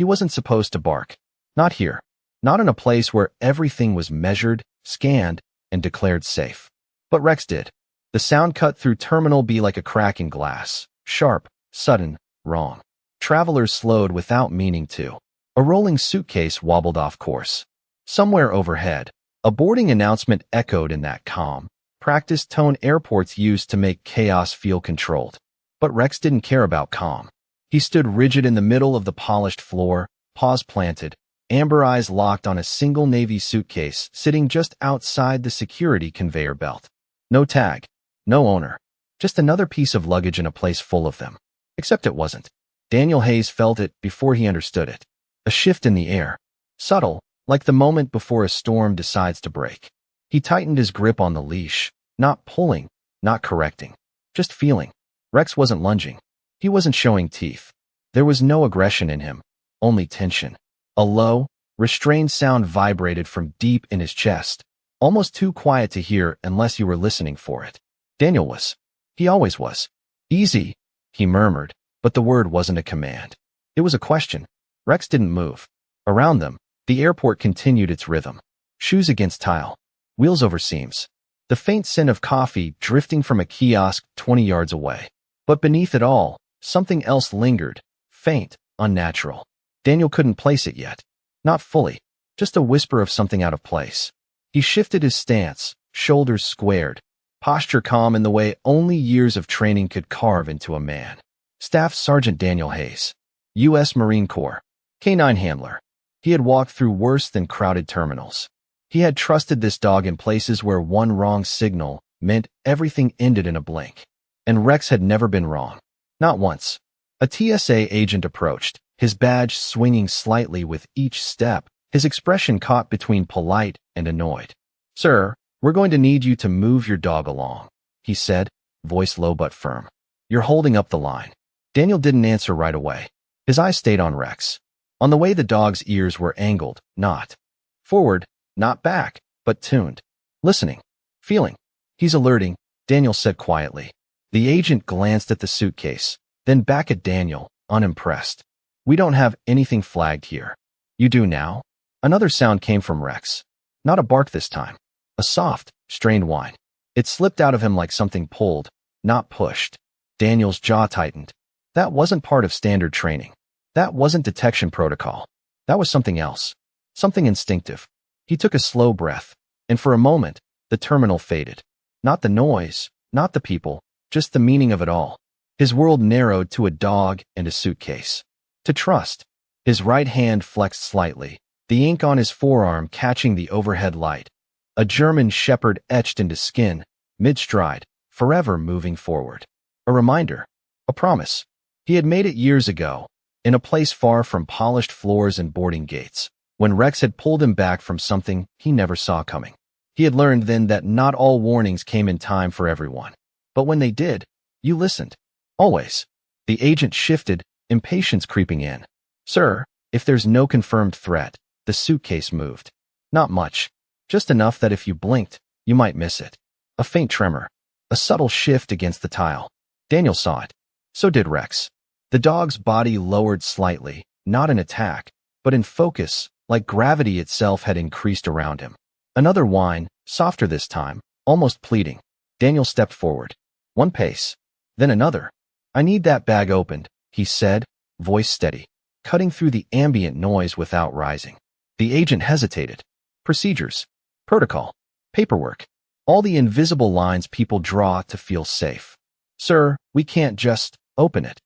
He wasn't supposed to bark. Not here. Not in a place where everything was measured, scanned, and declared safe. But Rex did. The sound cut through Terminal B like a crack in glass. Sharp, sudden, wrong. Travelers slowed without meaning to. A rolling suitcase wobbled off course. Somewhere overhead, a boarding announcement echoed in that calm, practiced tone airports use to make chaos feel controlled. But Rex didn't care about calm. He stood rigid in the middle of the polished floor, paws planted, amber eyes locked on a single Navy suitcase sitting just outside the security conveyor belt. No tag, no owner, just another piece of luggage in a place full of them. Except it wasn't. Daniel Hayes felt it before he understood it. A shift in the air. Subtle, like the moment before a storm decides to break. He tightened his grip on the leash, not pulling, not correcting, just feeling. Rex wasn't lunging. He wasn't showing teeth. There was no aggression in him, only tension. A low, restrained sound vibrated from deep in his chest, almost too quiet to hear unless you were listening for it. Daniel was. He always was. Easy, he murmured, but the word wasn't a command. It was a question. Rex didn't move. Around them, the airport continued its rhythm. Shoes against tile. Wheels over seams. The faint scent of coffee drifting from a kiosk 20 yards away. But beneath it all, something else lingered, faint, unnatural. Daniel couldn't place it yet. Not fully. Just a whisper of something out of place. He shifted his stance, shoulders squared, posture calm in the way only years of training could carve into a man. Staff Sergeant Daniel Hayes. U.S. Marine Corps. Canine handler. He had walked through worse than crowded terminals. He had trusted this dog in places where one wrong signal meant everything ended in a blink. And Rex had never been wrong. Not once. A TSA agent approached, his badge swinging slightly with each step, his expression caught between polite and annoyed. "Sir, we're going to need you to move your dog along," he said, voice low but firm. "You're holding up the line." Daniel didn't answer right away. His eyes stayed on Rex. On the way the dog's ears were angled, not forward, not back, but tuned. Listening. Feeling. "He's alerting," Daniel said quietly. The agent glanced at the suitcase, then back at Daniel, unimpressed. "We don't have anything flagged here." "You do now?" Another sound came from Rex. Not a bark this time. A soft, strained whine. It slipped out of him like something pulled, not pushed. Daniel's jaw tightened. That wasn't part of standard training. That wasn't detection protocol. That was something else. Something instinctive. He took a slow breath, and for a moment, the terminal faded. Not the noise, not the people, just the meaning of it all. His world narrowed to a dog and a suitcase. To trust. His right hand flexed slightly, the ink on his forearm catching the overhead light. A German shepherd etched into skin, mid-stride, forever moving forward. A reminder. A promise. He had made it years ago, in a place far from polished floors and boarding gates, when Rex had pulled him back from something he never saw coming. He had learned then that not all warnings came in time for everyone. But when they did, you listened. Always. The agent shifted, impatience creeping in. "Sir, if there's no confirmed threat," the suitcase moved. Not much. Just enough that if you blinked, you might miss it. A faint tremor. A subtle shift against the tile. Daniel saw it. So did Rex. The dog's body lowered slightly, not in attack, but in focus, like gravity itself had increased around him. Another whine, softer this time, almost pleading. Daniel stepped forward. One pace. Then another. "I need that bag opened," he said, voice steady, cutting through the ambient noise without rising. The agent hesitated. Procedures. Protocol. Paperwork. All the invisible lines people draw to feel safe. "Sir, we can't just open it."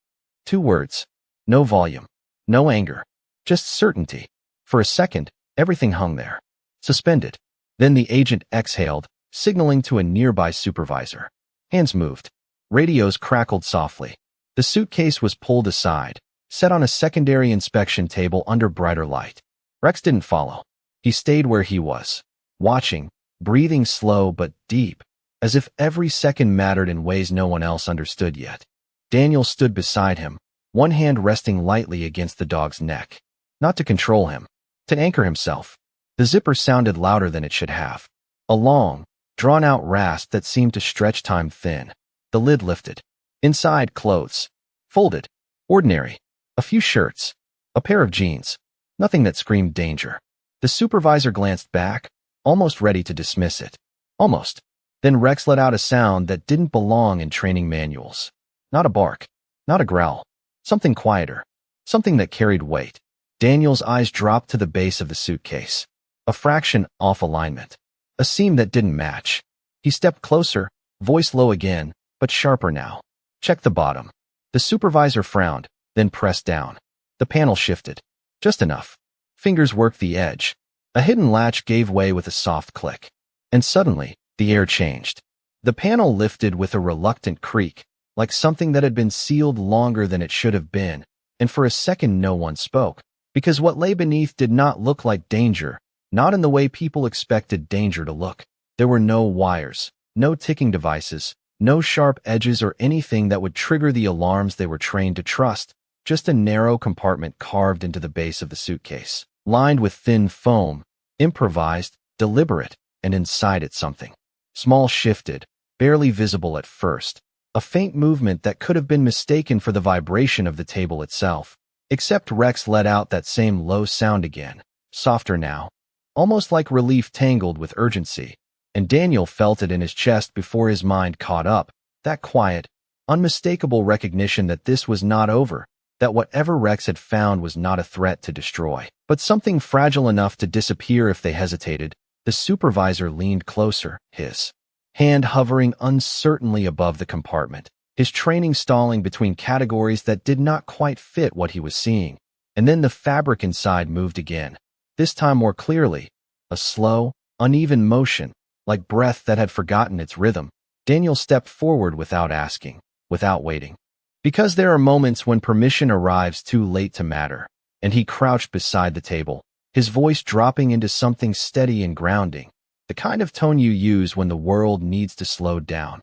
2 words. No volume. No anger. Just certainty. For a second, everything hung there. Suspended. Then the agent exhaled, signaling to a nearby supervisor. Hands moved. Radios crackled softly. The suitcase was pulled aside, set on a secondary inspection table under brighter light. Rex didn't follow. He stayed where he was, watching, breathing slow but deep, as if every second mattered in ways no one else understood yet. Daniel stood beside him, one hand resting lightly against the dog's neck. Not to control him, to anchor himself. The zipper sounded louder than it should have. A long, drawn-out rasp that seemed to stretch time thin. The lid lifted. Inside, clothes. Folded. Ordinary. A few shirts. A pair of jeans. Nothing that screamed danger. The supervisor glanced back, almost ready to dismiss it. Almost. Then Rex let out a sound that didn't belong in training manuals. Not a bark. Not a growl. Something quieter. Something that carried weight. Daniel's eyes dropped to the base of the suitcase. A fraction off alignment. A seam that didn't match. He stepped closer, voice low again, but sharper now. Check the bottom. The supervisor frowned, then pressed down. The panel shifted. Just enough. Fingers worked the edge. A hidden latch gave way with a soft click. And suddenly, the air changed. The panel lifted with a reluctant creak, like something that had been sealed longer than it should have been, and for a second no one spoke, because what lay beneath did not look like danger, not in the way people expected danger to look. There were no wires, no ticking devices, no sharp edges or anything that would trigger the alarms they were trained to trust, just a narrow compartment carved into the base of the suitcase, lined with thin foam, improvised, deliberate, and inside it something. Small shifted, barely visible at first, a faint movement that could have been mistaken for the vibration of the table itself. Except Rex let out that same low sound again, softer now, almost like relief tangled with urgency, and Daniel felt it in his chest before his mind caught up, that quiet, unmistakable recognition that this was not over, that whatever Rex had found was not a threat to destroy, but something fragile enough to disappear if they hesitated. The supervisor leaned closer, his hand hovering uncertainly above the compartment, his training stalling between categories that did not quite fit what he was seeing. And then the fabric inside moved again, this time more clearly, a slow, uneven motion, like breath that had forgotten its rhythm. Daniel stepped forward without asking, without waiting. Because there are moments when permission arrives too late to matter, and he crouched beside the table, his voice dropping into something steady and grounding, the kind of tone you use when the world needs to slow down.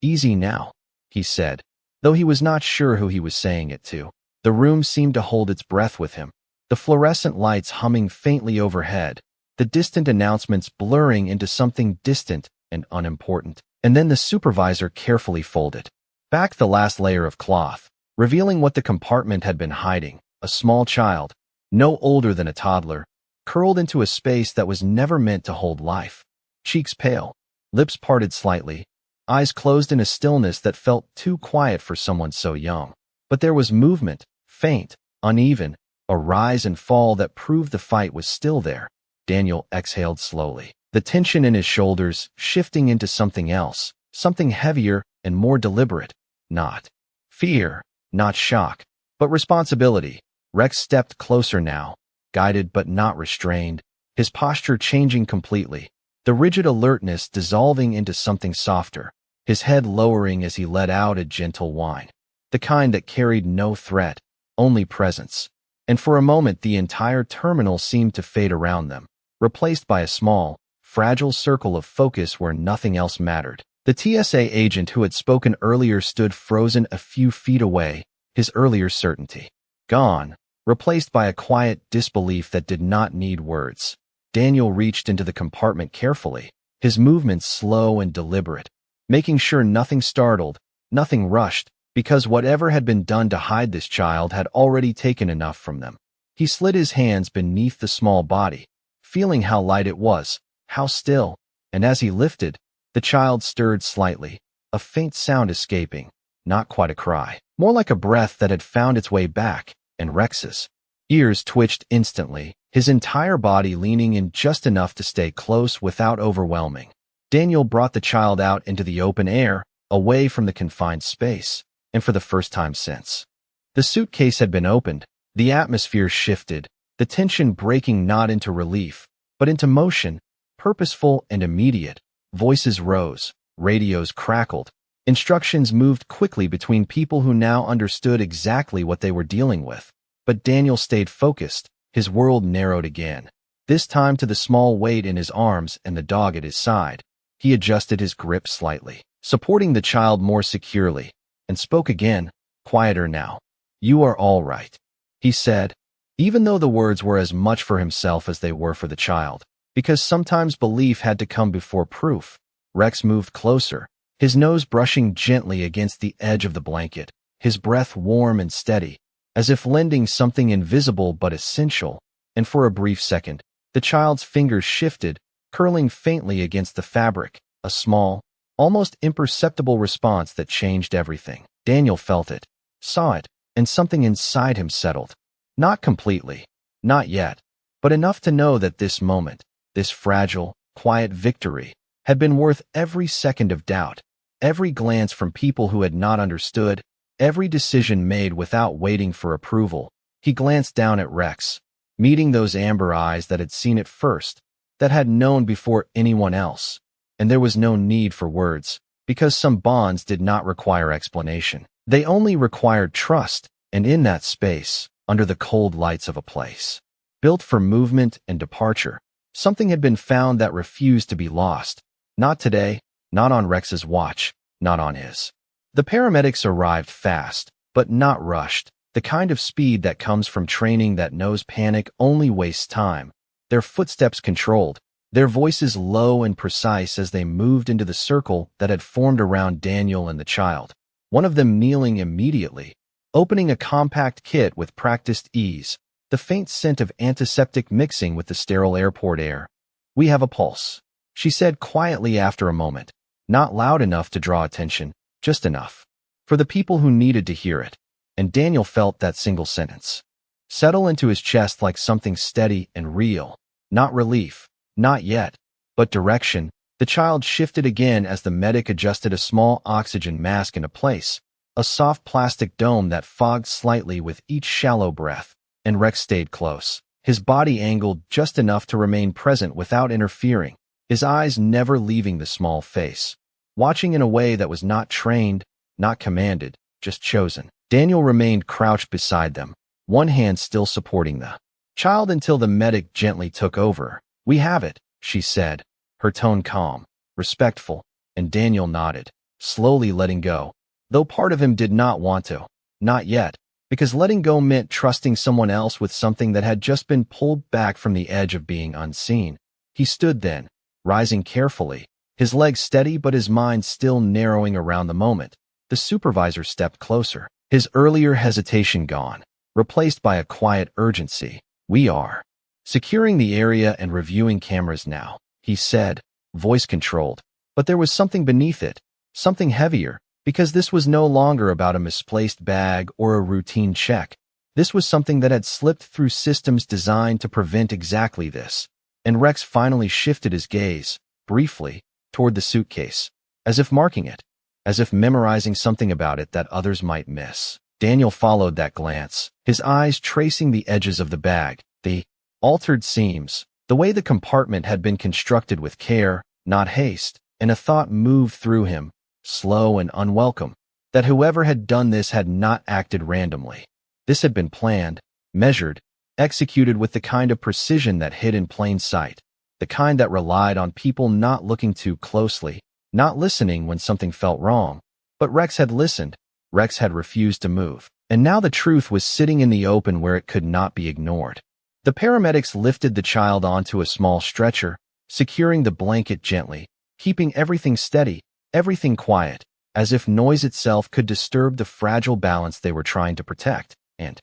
Easy now, he said, though he was not sure who he was saying it to. The room seemed to hold its breath with him, the fluorescent lights humming faintly overhead, the distant announcements blurring into something distant and unimportant. And then the supervisor carefully folded back the last layer of cloth, revealing what the compartment had been hiding: a small child, no older than a toddler, curled into a space that was never meant to hold life. Cheeks pale, lips parted slightly, eyes closed in a stillness that felt too quiet for someone so young. But there was movement, faint, uneven, a rise and fall that proved the fight was still there. Daniel exhaled slowly, the tension in his shoulders shifting into something else, something heavier and more deliberate. Not fear, not shock, but responsibility. Rex stepped closer now, guided but not restrained, his posture changing completely, the rigid alertness dissolving into something softer, his head lowering as he let out a gentle whine, the kind that carried no threat, only presence. And for a moment the entire terminal seemed to fade around them, replaced by a small, fragile circle of focus where nothing else mattered. The TSA agent who had spoken earlier stood frozen a few feet away, his earlier certainty gone, replaced by a quiet disbelief that did not need words. Daniel reached into the compartment carefully, his movements slow and deliberate, making sure nothing startled, nothing rushed, because whatever had been done to hide this child had already taken enough from them. He slid his hands beneath the small body, feeling how light it was, how still, and as he lifted, the child stirred slightly, a faint sound escaping, not quite a cry, more like a breath that had found its way back, and Rex's ears twitched instantly, his entire body leaning in just enough to stay close without overwhelming. Daniel brought the child out into the open air, away from the confined space, and for the first time since. The suitcase had been opened, the atmosphere shifted, the tension breaking not into relief, but into motion, purposeful and immediate. Voices rose, radios crackled, instructions moved quickly between people who now understood exactly what they were dealing with. But Daniel stayed focused, his world narrowed again, this time to the small weight in his arms and the dog at his side. He adjusted his grip slightly, supporting the child more securely, and spoke again, quieter now. "You are all right," he said, even though the words were as much for himself as they were for the child, because sometimes belief had to come before proof. Rex moved closer, his nose brushing gently against the edge of the blanket, his breath warm and steady, as if lending something invisible but essential, and for a brief second, the child's fingers shifted, curling faintly against the fabric, a small, almost imperceptible response that changed everything. Daniel felt it, saw it, and something inside him settled. Not completely, not yet, but enough to know that this moment, this fragile, quiet victory, had been worth every second of doubt, every glance from people who had not understood, every decision made without waiting for approval. He glanced down at Rex, meeting those amber eyes that had seen it first, that had known before anyone else. And there was no need for words, because some bonds did not require explanation. They only required trust, and in that space, under the cold lights of a place built for movement and departure, something had been found that refused to be lost. Not today, not on Rex's watch, not on his. The paramedics arrived fast, but not rushed, the kind of speed that comes from training that knows panic only wastes time. Their footsteps controlled, their voices low and precise as they moved into the circle that had formed around Daniel and the child. One of them kneeling immediately, opening a compact kit with practiced ease, the faint scent of antiseptic mixing with the sterile airport air. "We have a pulse," she said quietly after a moment, not loud enough to draw attention, just enough for the people who needed to hear it. And Daniel felt that single sentence settle into his chest like something steady and real. Not relief, not yet, but direction. The child shifted again as the medic adjusted a small oxygen mask into place, a soft plastic dome that fogged slightly with each shallow breath. And Rex stayed close, his body angled just enough to remain present without interfering, his eyes never leaving the small face, watching in a way that was not trained, not commanded, just chosen. Daniel remained crouched beside them, one hand still supporting the child until the medic gently took over. "We have it," she said, her tone calm, respectful, and Daniel nodded, slowly letting go, though part of him did not want to. Not yet, because letting go meant trusting someone else with something that had just been pulled back from the edge of being unseen. He stood then, rising carefully, his legs steady but his mind still narrowing around the moment. The supervisor stepped closer, his earlier hesitation gone, replaced by a quiet urgency. "We are securing the area and reviewing cameras now," he said, voice controlled. But there was something beneath it, something heavier, because this was no longer about a misplaced bag or a routine check. This was something that had slipped through systems designed to prevent exactly this. And Rex finally shifted his gaze, briefly, toward the suitcase, as if marking it, as if memorizing something about it that others might miss. Daniel followed that glance, his eyes tracing the edges of the bag, the altered seams, the way the compartment had been constructed with care, not haste, and a thought moved through him, slow and unwelcome, that whoever had done this had not acted randomly. This had been planned, measured, executed with the kind of precision that hid in plain sight, the kind that relied on people not looking too closely, not listening when something felt wrong. But Rex had listened, Rex had refused to move, and now the truth was sitting in the open where it could not be ignored. The paramedics lifted the child onto a small stretcher, securing the blanket gently, keeping everything steady, everything quiet, as if noise itself could disturb the fragile balance they were trying to protect. And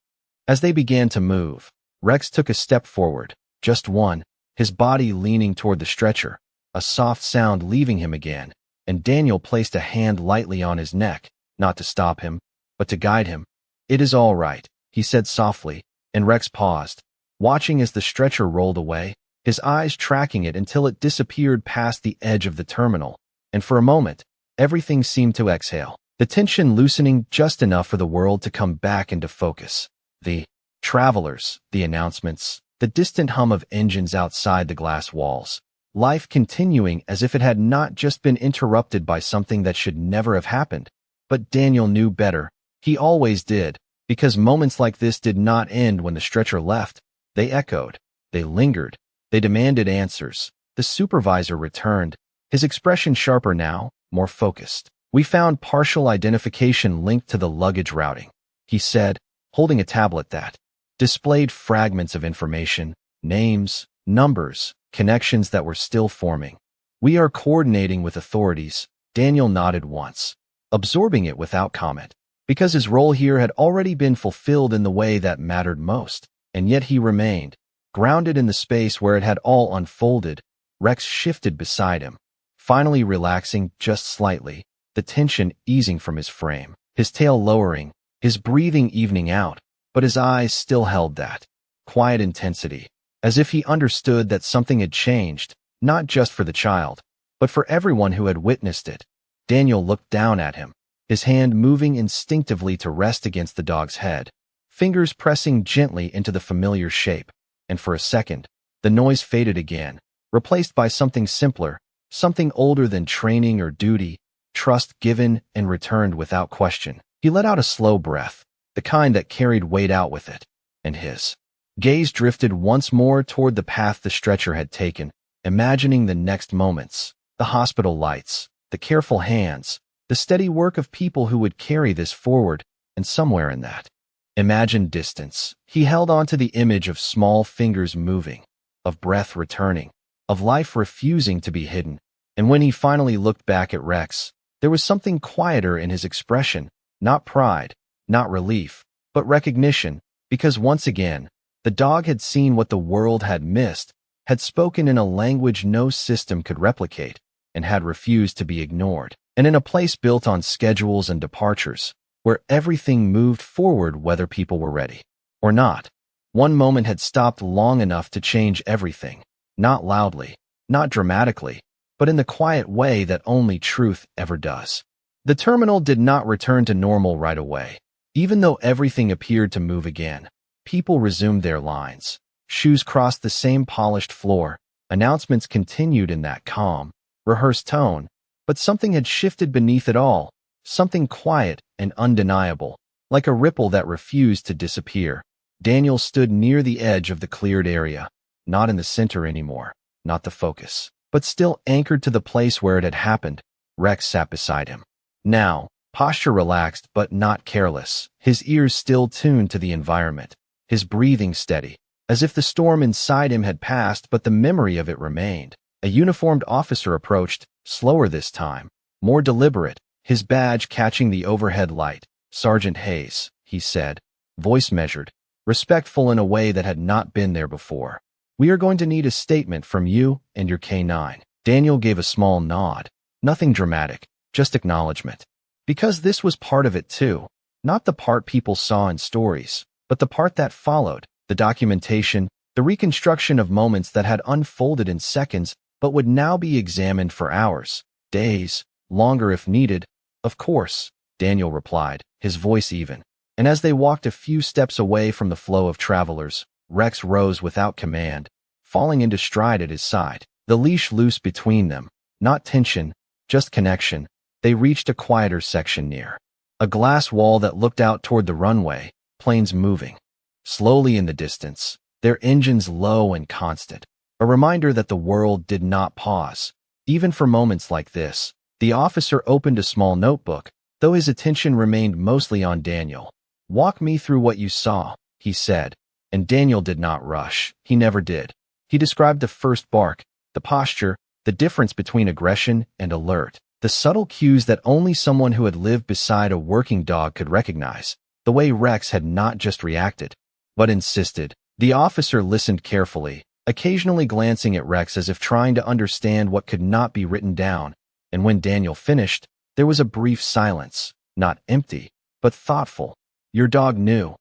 as they began to move, Rex took a step forward, just one, his body leaning toward the stretcher, a soft sound leaving him again, and Daniel placed a hand lightly on his neck, not to stop him, but to guide him. "It is all right," he said softly, and Rex paused, watching as the stretcher rolled away, his eyes tracking it until it disappeared past the edge of the terminal. And for a moment, everything seemed to exhale, the tension loosening just enough for the world to come back into focus. The travelers, the announcements, the distant hum of engines outside the glass walls, life continuing as if it had not just been interrupted by something that should never have happened. But Daniel knew better. He always did, because moments like this did not end when the stretcher left. They echoed, they lingered, they demanded answers. The supervisor returned, his expression sharper now, more focused. "We found partial identification linked to the luggage routing," he said, holding a tablet that displayed fragments of information, names, numbers, connections that were still forming. "We are coordinating with authorities." Daniel nodded once, absorbing it without comment, because his role here had already been fulfilled in the way that mattered most. And yet he remained, grounded in the space where it had all unfolded. Rex shifted beside him, finally relaxing just slightly, the tension easing from his frame, his tail lowering, his breathing evening out, but his eyes still held that quiet intensity, as if he understood that something had changed, not just for the child, but for everyone who had witnessed it. Daniel looked down at him, his hand moving instinctively to rest against the dog's head, fingers pressing gently into the familiar shape, and for a second, the noise faded again, replaced by something simpler, something older than training or duty, trust given and returned without question. He let out a slow breath, the kind that carried weight out with it, and his gaze drifted once more toward the path the stretcher had taken, imagining the next moments, the hospital lights, the careful hands, the steady work of people who would carry this forward, and somewhere in that imagined distance, he held on to the image of small fingers moving, of breath returning, of life refusing to be hidden. And when he finally looked back at Rex, there was something quieter in his expression, not pride, not relief, but recognition, because once again, the dog had seen what the world had missed, had spoken in a language no system could replicate, and had refused to be ignored. And in a place built on schedules and departures, where everything moved forward whether people were ready or not, one moment had stopped long enough to change everything, not loudly, not dramatically, but in the quiet way that only truth ever does. The terminal did not return to normal right away. Even though everything appeared to move again, people resumed their lines. Shoes crossed the same polished floor. Announcements continued in that calm, rehearsed tone, but something had shifted beneath it all, something quiet and undeniable, like a ripple that refused to disappear. Daniel stood near the edge of the cleared area, not in the center anymore, not the focus, but still anchored to the place where it had happened. Rex sat beside him. Now, posture relaxed but not careless, his ears still tuned to the environment, his breathing steady, as if the storm inside him had passed but the memory of it remained. A uniformed officer approached, slower this time, more deliberate, his badge catching the overhead light. "Sergeant Hayes," he said, voice measured, respectful in a way that had not been there before. "We are going to need a statement from you and your K9. Daniel gave a small nod. Nothing dramatic, just acknowledgement. Because this was part of it too. Not the part people saw in stories, but the part that followed, the documentation, the reconstruction of moments that had unfolded in seconds but would now be examined for hours, days, longer if needed. "Of course," Daniel replied, his voice even. And as they walked a few steps away from the flow of travelers, Rex rose without command, falling into stride at his side, the leash loose between them. Not tension, just connection. They reached a quieter section near a glass wall that looked out toward the runway, planes moving slowly in the distance, their engines low and constant, a reminder that the world did not pause. Even for moments like this, the officer opened a small notebook, though his attention remained mostly on Daniel. "Walk me through what you saw," he said, and Daniel did not rush. He never did. He described the first bark, the posture, the difference between aggression and alert, the subtle cues that only someone who had lived beside a working dog could recognize, the way Rex had not just reacted, but insisted. The officer listened carefully, occasionally glancing at Rex as if trying to understand what could not be written down, and when Daniel finished, there was a brief silence, not empty, but thoughtful. "Your dog knew,"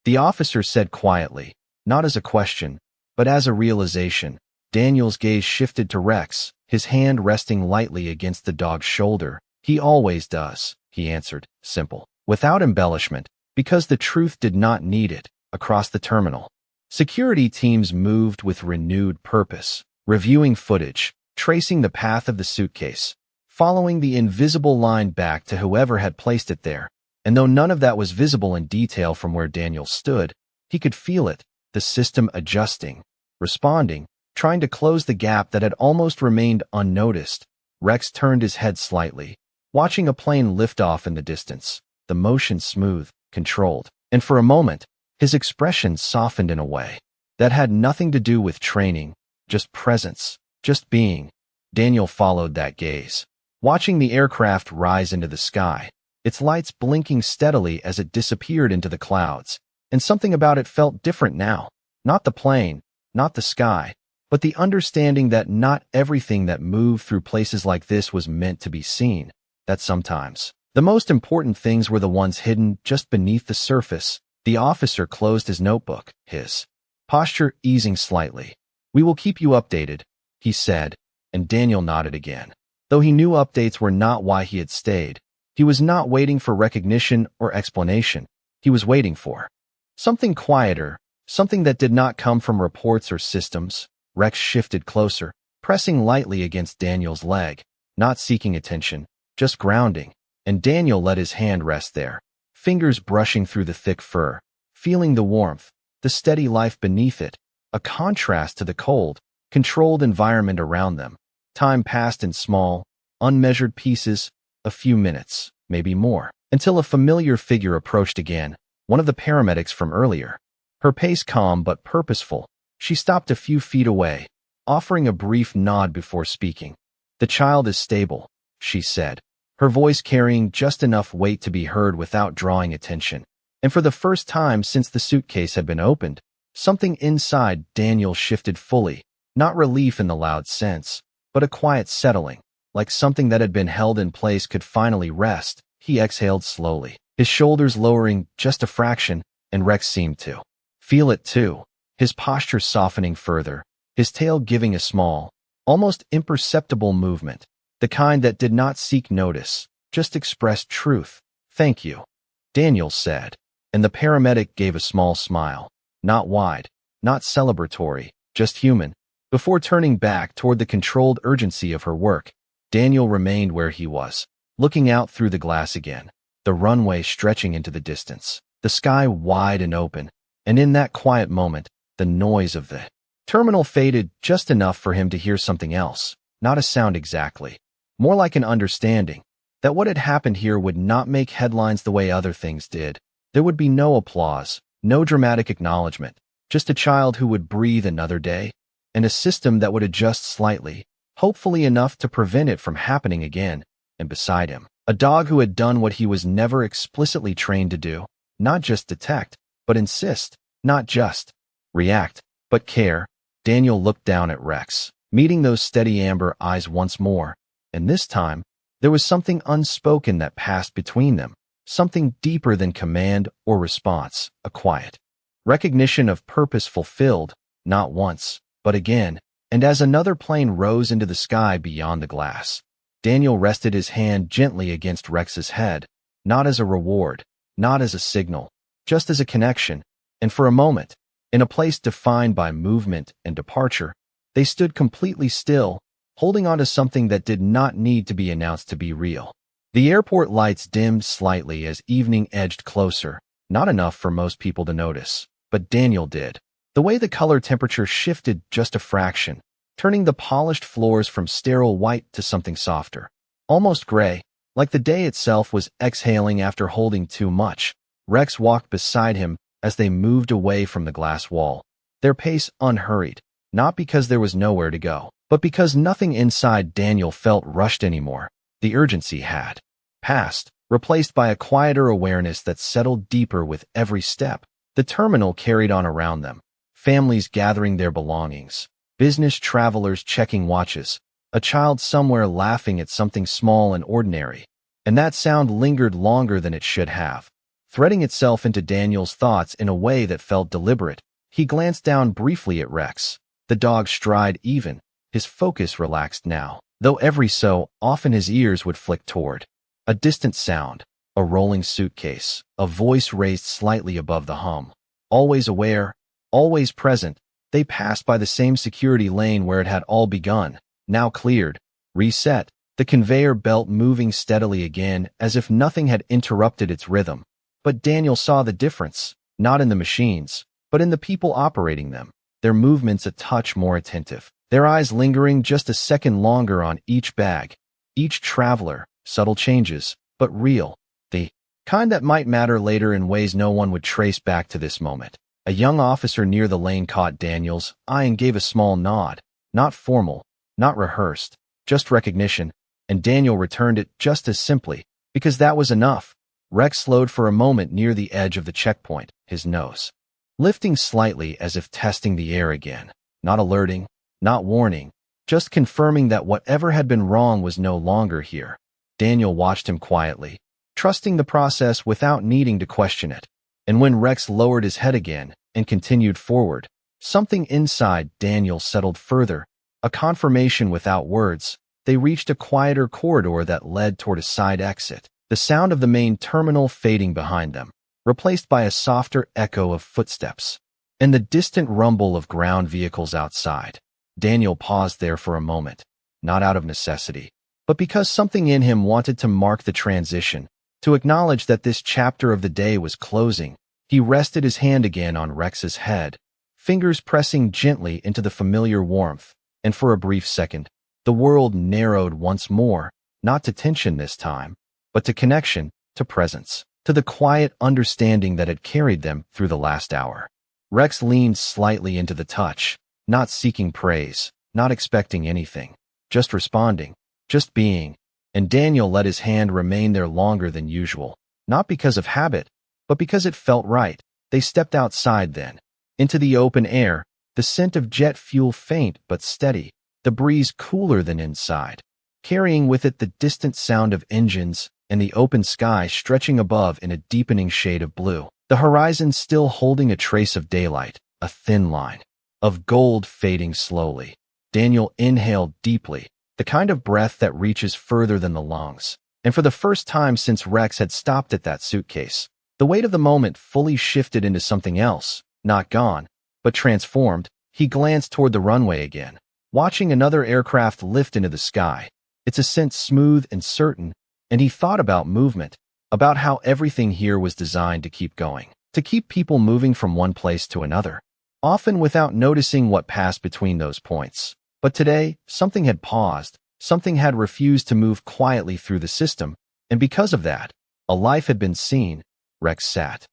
the officer said quietly, not as a question, but as a realization. Daniel's gaze shifted to Rex, his hand resting lightly against the dog's shoulder. "He always does," he answered, simple, without embellishment, because the truth did not need it. Across the terminal, security teams moved with renewed purpose, reviewing footage, tracing the path of the suitcase, following the invisible line back to whoever had placed it there. And though none of that was visible in detail from where Daniel stood, he could feel it, the system adjusting, responding, trying to close the gap that had almost remained unnoticed. Rex turned his head slightly, watching a plane lift off in the distance, the motion smooth, controlled, and for a moment, his expression softened in a way that had nothing to do with training, just presence, just being. Daniel followed that gaze, watching the aircraft rise into the sky, its lights blinking steadily as it disappeared into the clouds. And something about it felt different now. Not the plane, not the sky, but the understanding that not everything that moved through places like this was meant to be seen. That sometimes the most important things were the ones hidden just beneath the surface. The officer closed his notebook, his posture easing slightly. "We will keep you updated," he said, and Daniel nodded again. Though he knew updates were not why he had stayed, he was not waiting for recognition or explanation. He was waiting for something quieter, something that did not come from reports or systems. Rex shifted closer, pressing lightly against Daniel's leg, not seeking attention, just grounding, and Daniel let his hand rest there, fingers brushing through the thick fur, feeling the warmth, the steady life beneath it, a contrast to the cold, controlled environment around them. Time passed in small, unmeasured pieces, a few minutes, maybe more, until a familiar figure approached again, one of the paramedics from earlier. Her pace calm but purposeful, she stopped a few feet away, offering a brief nod before speaking. "The child is stable," she said, her voice carrying just enough weight to be heard without drawing attention. And for the first time since the suitcase had been opened, something inside Daniel shifted fully, not relief in the loud sense, but a quiet settling, like something that had been held in place could finally rest. He exhaled slowly, his shoulders lowering just a fraction, and Rex seemed to feel it too, his posture softening further, his tail giving a small, almost imperceptible movement, the kind that did not seek notice, just expressed truth. "Thank you," Daniel said, and the paramedic gave a small smile, not wide, not celebratory, just human. Before turning back toward the controlled urgency of her work, Daniel remained where he was, looking out through the glass again, the runway stretching into the distance, the sky wide and open, and in that quiet moment, the noise of the terminal faded just enough for him to hear something else, not a sound exactly, more like an understanding that what had happened here would not make headlines the way other things did. There would be no applause, no dramatic acknowledgement, just a child who would breathe another day, and a system that would adjust slightly, hopefully enough to prevent it from happening again. And beside him, a dog who had done what he was never explicitly trained to do, not just detect, but insist, not just react, but care. Daniel looked down at Rex, meeting those steady amber eyes once more, and this time, there was something unspoken that passed between them, something deeper than command or response, a quiet recognition of purpose fulfilled, not once, but again. And as another plane rose into the sky beyond the glass, Daniel rested his hand gently against Rex's head, not as a reward, not as a signal, just as a connection. And for a moment, in a place defined by movement and departure, they stood completely still, holding on to something that did not need to be announced to be real. The airport lights dimmed slightly as evening edged closer, not enough for most people to notice, but Daniel did. The way the color temperature shifted just a fraction, turning the polished floors from sterile white to something softer, almost gray, like the day itself was exhaling after holding too much. Rex walked beside him as they moved away from the glass wall, their pace unhurried, not because there was nowhere to go, but because nothing inside Daniel felt rushed anymore. The urgency had passed, replaced by a quieter awareness that settled deeper with every step. The terminal carried on around them, families gathering their belongings, business travelers checking watches, a child somewhere laughing at something small and ordinary. And that sound lingered longer than it should have, threading itself into Daniel's thoughts in a way that felt deliberate. He glanced down briefly at Rex, the dog's stride even, his focus relaxed now, though every so often his ears would flick toward a distant sound, a rolling suitcase, a voice raised slightly above the hum. Always aware, always present, they passed by the same security lane where it had all begun, now cleared, reset, the conveyor belt moving steadily again as if nothing had interrupted its rhythm. But Daniel saw the difference, not in the machines, but in the people operating them, their movements a touch more attentive, their eyes lingering just a second longer on each bag, each traveler. Subtle changes, but real, the kind that might matter later in ways no one would trace back to this moment. A young officer near the lane caught Daniel's eye and gave a small nod, not formal, not rehearsed, just recognition, and Daniel returned it just as simply, because that was enough. Rex slowed for a moment near the edge of the checkpoint, his nose lifting slightly as if testing the air again. Not alerting, not warning, just confirming that whatever had been wrong was no longer here. Daniel watched him quietly, trusting the process without needing to question it. And when Rex lowered his head again and continued forward, something inside Daniel settled further, a confirmation without words. They reached a quieter corridor that led toward a side exit, the sound of the main terminal fading behind them, replaced by a softer echo of footsteps and the distant rumble of ground vehicles outside. Daniel paused there for a moment, not out of necessity, but because something in him wanted to mark the transition, to acknowledge that this chapter of the day was closing. He rested his hand again on Rex's head, fingers pressing gently into the familiar warmth, and for a brief second, the world narrowed once more, not to tension this time, but to connection, to presence, to the quiet understanding that had carried them through the last hour. Rex leaned slightly into the touch, not seeking praise, not expecting anything, just responding, just being, and Daniel let his hand remain there longer than usual, not because of habit, but because it felt right. They stepped outside then, into the open air, the scent of jet fuel faint but steady, the breeze cooler than inside, carrying with it the distant sound of engines and the open sky stretching above in a deepening shade of blue. The horizon still holding a trace of daylight, a thin line of gold fading slowly. Daniel inhaled deeply, the kind of breath that reaches further than the lungs. And for the first time since Rex had stopped at that suitcase, the weight of the moment fully shifted into something else, not gone, but transformed. He glanced toward the runway again, watching another aircraft lift into the sky, its ascent smooth and certain, and he thought about movement, about how everything here was designed to keep going, to keep people moving from one place to another, often without noticing what passed between those points. But today, something had paused, something had refused to move quietly through the system, and because of that, a life had been seen. Rex sat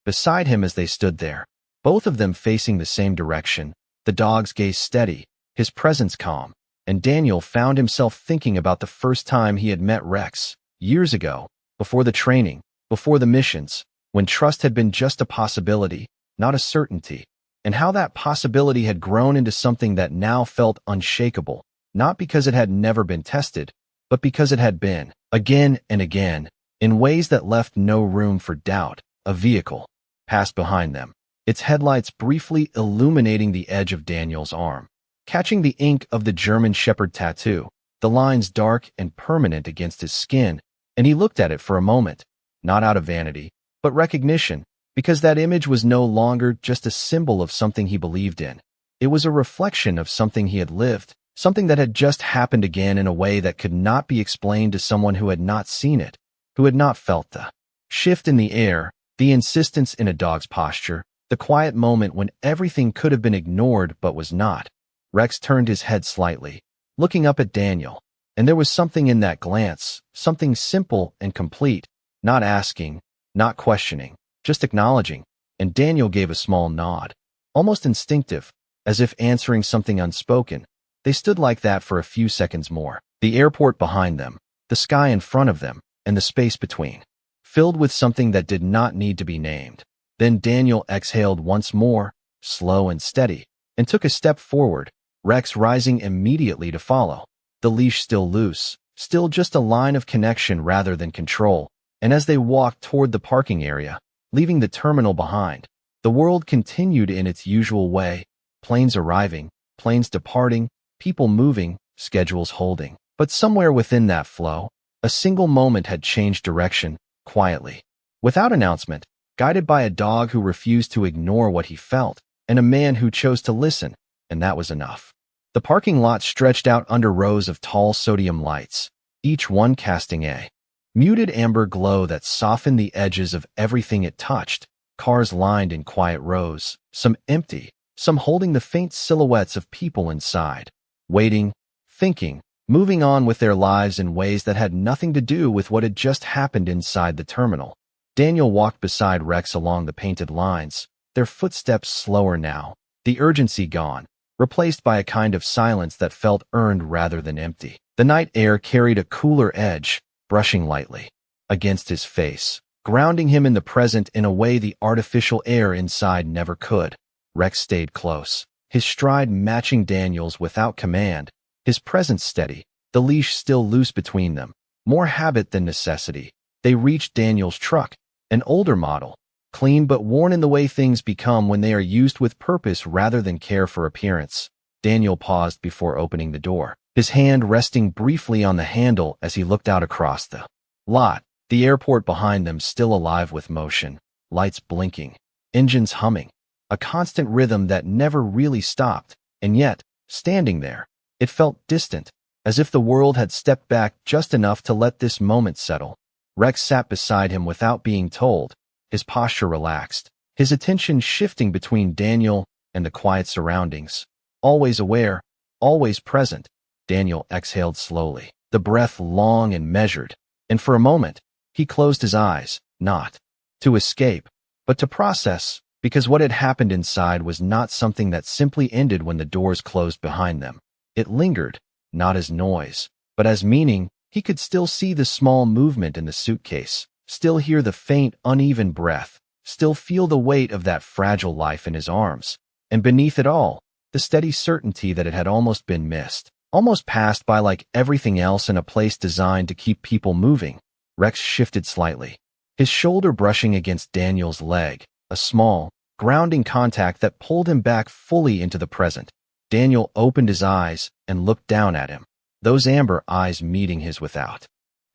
beside him as they stood there, both of them facing the same direction, the dog's gaze steady, his presence calm, and Daniel found himself thinking about the first time he had met Rex, years ago, before the training, before the missions, when trust had been just a possibility, not a certainty, and how that possibility had grown into something that now felt unshakable, not because it had never been tested, but because it had been, again and again, in ways that left no room for doubt. A vehicle passed behind them, its headlights briefly illuminating the edge of Daniel's arm, catching the ink of the German Shepherd tattoo, the lines dark and permanent against his skin, and he looked at it for a moment, not out of vanity, but recognition, because that image was no longer just a symbol of something he believed in. It was a reflection of something he had lived, something that had just happened again in a way that could not be explained to someone who had not seen it, who had not felt the shift in the air, the insistence in a dog's posture, the quiet moment when everything could have been ignored but was not. Rex turned his head slightly, looking up at Daniel, and there was something in that glance, something simple and complete, not asking, not questioning, just acknowledging, and Daniel gave a small nod, almost instinctive, as if answering something unspoken. They stood like that for a few seconds more, the airport behind them, the sky in front of them, and the space between, filled with something that did not need to be named. Then Daniel exhaled once more, slow and steady, and took a step forward, Rex rising immediately to follow, the leash still loose, still just a line of connection rather than control. And as they walked toward the parking area, leaving the terminal behind, the world continued in its usual way, planes arriving, planes departing, people moving, schedules holding. But somewhere within that flow, a single moment had changed direction, quietly, without announcement, guided by a dog who refused to ignore what he felt, and a man who chose to listen, and that was enough. The parking lot stretched out under rows of tall sodium lights, each one casting a muted amber glow that softened the edges of everything it touched. Cars lined in quiet rows, some empty, some holding the faint silhouettes of people inside, waiting, thinking, moving on with their lives in ways that had nothing to do with what had just happened inside the terminal. Daniel walked beside Rex along the painted lines, their footsteps slower now, the urgency gone, replaced by a kind of silence that felt earned rather than empty. The night air carried a cooler edge, brushing lightly against his face, grounding him in the present in a way the artificial air inside never could. Rex stayed close, his stride matching Daniel's without command, his presence steady, the leash still loose between them. More habit than necessity. They reached Daniel's truck, an older model, clean but worn in the way things become when they are used with purpose rather than care for appearance. Daniel paused before opening the door, his hand resting briefly on the handle as he looked out across the lot, the airport behind them still alive with motion, lights blinking, engines humming, a constant rhythm that never really stopped, and yet, standing there, it felt distant, as if the world had stepped back just enough to let this moment settle. Rex sat beside him without being told, his posture relaxed, his attention shifting between Daniel and the quiet surroundings. Always aware, always present, Daniel exhaled slowly, the breath long and measured, and for a moment, he closed his eyes, not to escape, but to process, because what had happened inside was not something that simply ended when the doors closed behind them. It lingered, not as noise, but as meaning. He could still see the small movement in the suitcase, still hear the faint, uneven breath, still feel the weight of that fragile life in his arms, and beneath it all, the steady certainty that it had almost been missed, almost passed by like everything else in a place designed to keep people moving. Rex shifted slightly, his shoulder brushing against Daniel's leg, a small, grounding contact that pulled him back fully into the present. Daniel opened his eyes and looked down at him, those amber eyes meeting his without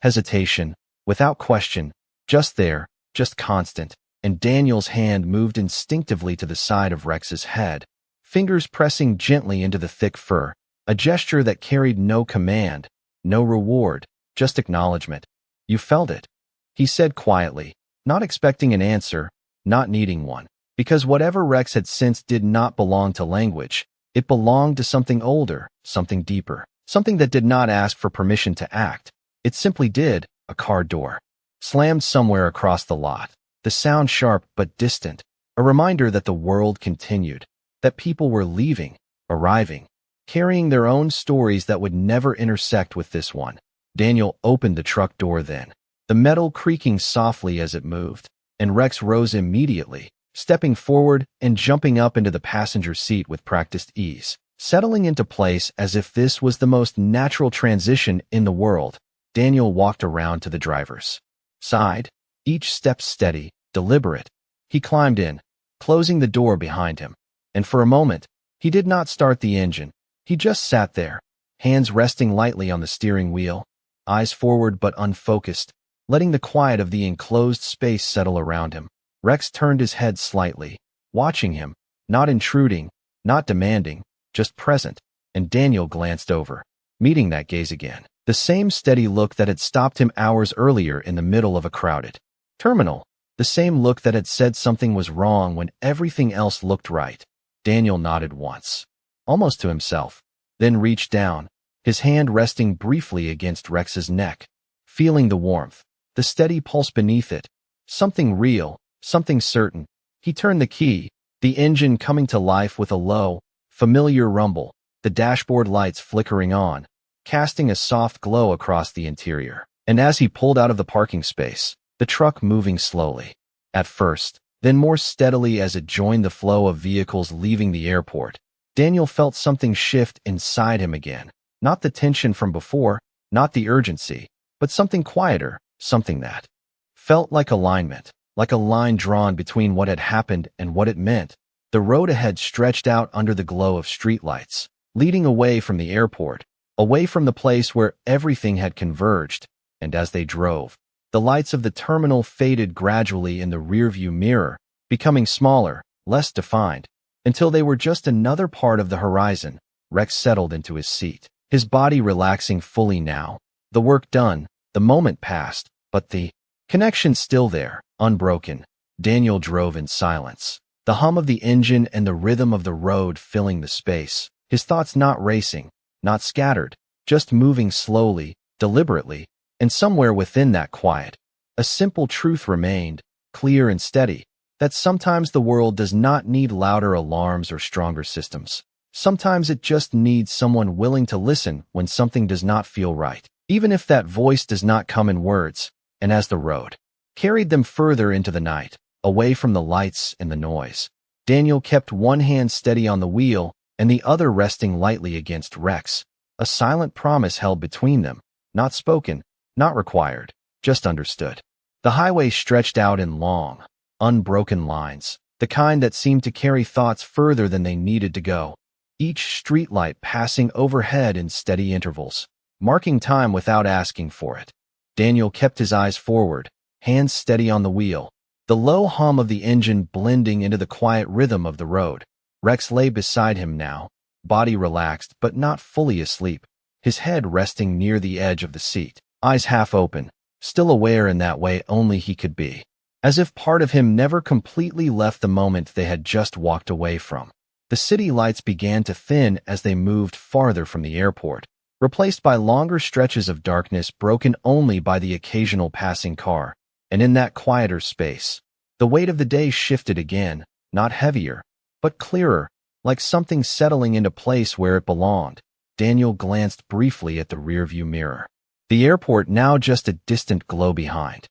hesitation, without question, just there, just constant, and Daniel's hand moved instinctively to the side of Rex's head, fingers pressing gently into the thick fur, a gesture that carried no command, no reward, just acknowledgement. "You felt it," he said quietly, not expecting an answer, not needing one, because whatever Rex had sensed did not belong to language. It belonged to something older, something deeper. Something that did not ask for permission to act. It simply did. A car door slammed somewhere across the lot, the sound sharp but distant, a reminder that the world continued, that people were leaving, arriving, carrying their own stories that would never intersect with this one. Daniel opened the truck door then, the metal creaking softly as it moved, and Rex rose immediately, stepping forward and jumping up into the passenger seat with practiced ease, settling into place as if this was the most natural transition in the world. Daniel walked around to the driver's side, each step steady, deliberate. He climbed in, closing the door behind him, and for a moment, he did not start the engine. He just sat there, hands resting lightly on the steering wheel, eyes forward but unfocused, letting the quiet of the enclosed space settle around him. Rex turned his head slightly, watching him, not intruding, not demanding, just present, and Daniel glanced over, meeting that gaze again. The same steady look that had stopped him hours earlier in the middle of a crowded terminal. The same look that had said something was wrong when everything else looked right. Daniel nodded once, almost to himself, then reached down, his hand resting briefly against Rex's neck, feeling the warmth, the steady pulse beneath it. Something real, something certain. He turned the key, the engine coming to life with a low, familiar rumble, the dashboard lights flickering on, casting a soft glow across the interior. And as he pulled out of the parking space, the truck moving slowly, at first, then more steadily as it joined the flow of vehicles leaving the airport, Daniel felt something shift inside him again. Not the tension from before, not the urgency, but something quieter, something that felt like alignment, like a line drawn between what had happened and what it meant. The road ahead stretched out under the glow of streetlights, leading away from the airport, away from the place where everything had converged, and as they drove, the lights of the terminal faded gradually in the rearview mirror, becoming smaller, less defined, until they were just another part of the horizon. Rex settled into his seat, his body relaxing fully now. The work done, the moment passed, but the connection still there, unbroken. Daniel drove in silence, the hum of the engine and the rhythm of the road filling the space, his thoughts not racing, not scattered, just moving slowly, deliberately, and somewhere within that quiet, a simple truth remained, clear and steady, that sometimes the world does not need louder alarms or stronger systems. Sometimes it just needs someone willing to listen when something does not feel right, even if that voice does not come in words. And as the road carried them further into the night, away from the lights and the noise. Daniel kept one hand steady on the wheel and the other resting lightly against Rex, a silent promise held between them, not spoken, not required, just understood. The highway stretched out in long, unbroken lines, the kind that seemed to carry thoughts further than they needed to go, each streetlight passing overhead in steady intervals, marking time without asking for it. Daniel kept his eyes forward, hands steady on the wheel, the low hum of the engine blending into the quiet rhythm of the road. Rex lay beside him now, body relaxed but not fully asleep, his head resting near the edge of the seat, eyes half open, still aware in that way only he could be, as if part of him never completely left the moment they had just walked away from. The city lights began to thin as they moved farther from the airport, replaced by longer stretches of darkness broken only by the occasional passing car. And in that quieter space, the weight of the day shifted again, not heavier, but clearer, like something settling into place where it belonged. Daniel glanced briefly at the rearview mirror. The airport now just a distant glow behind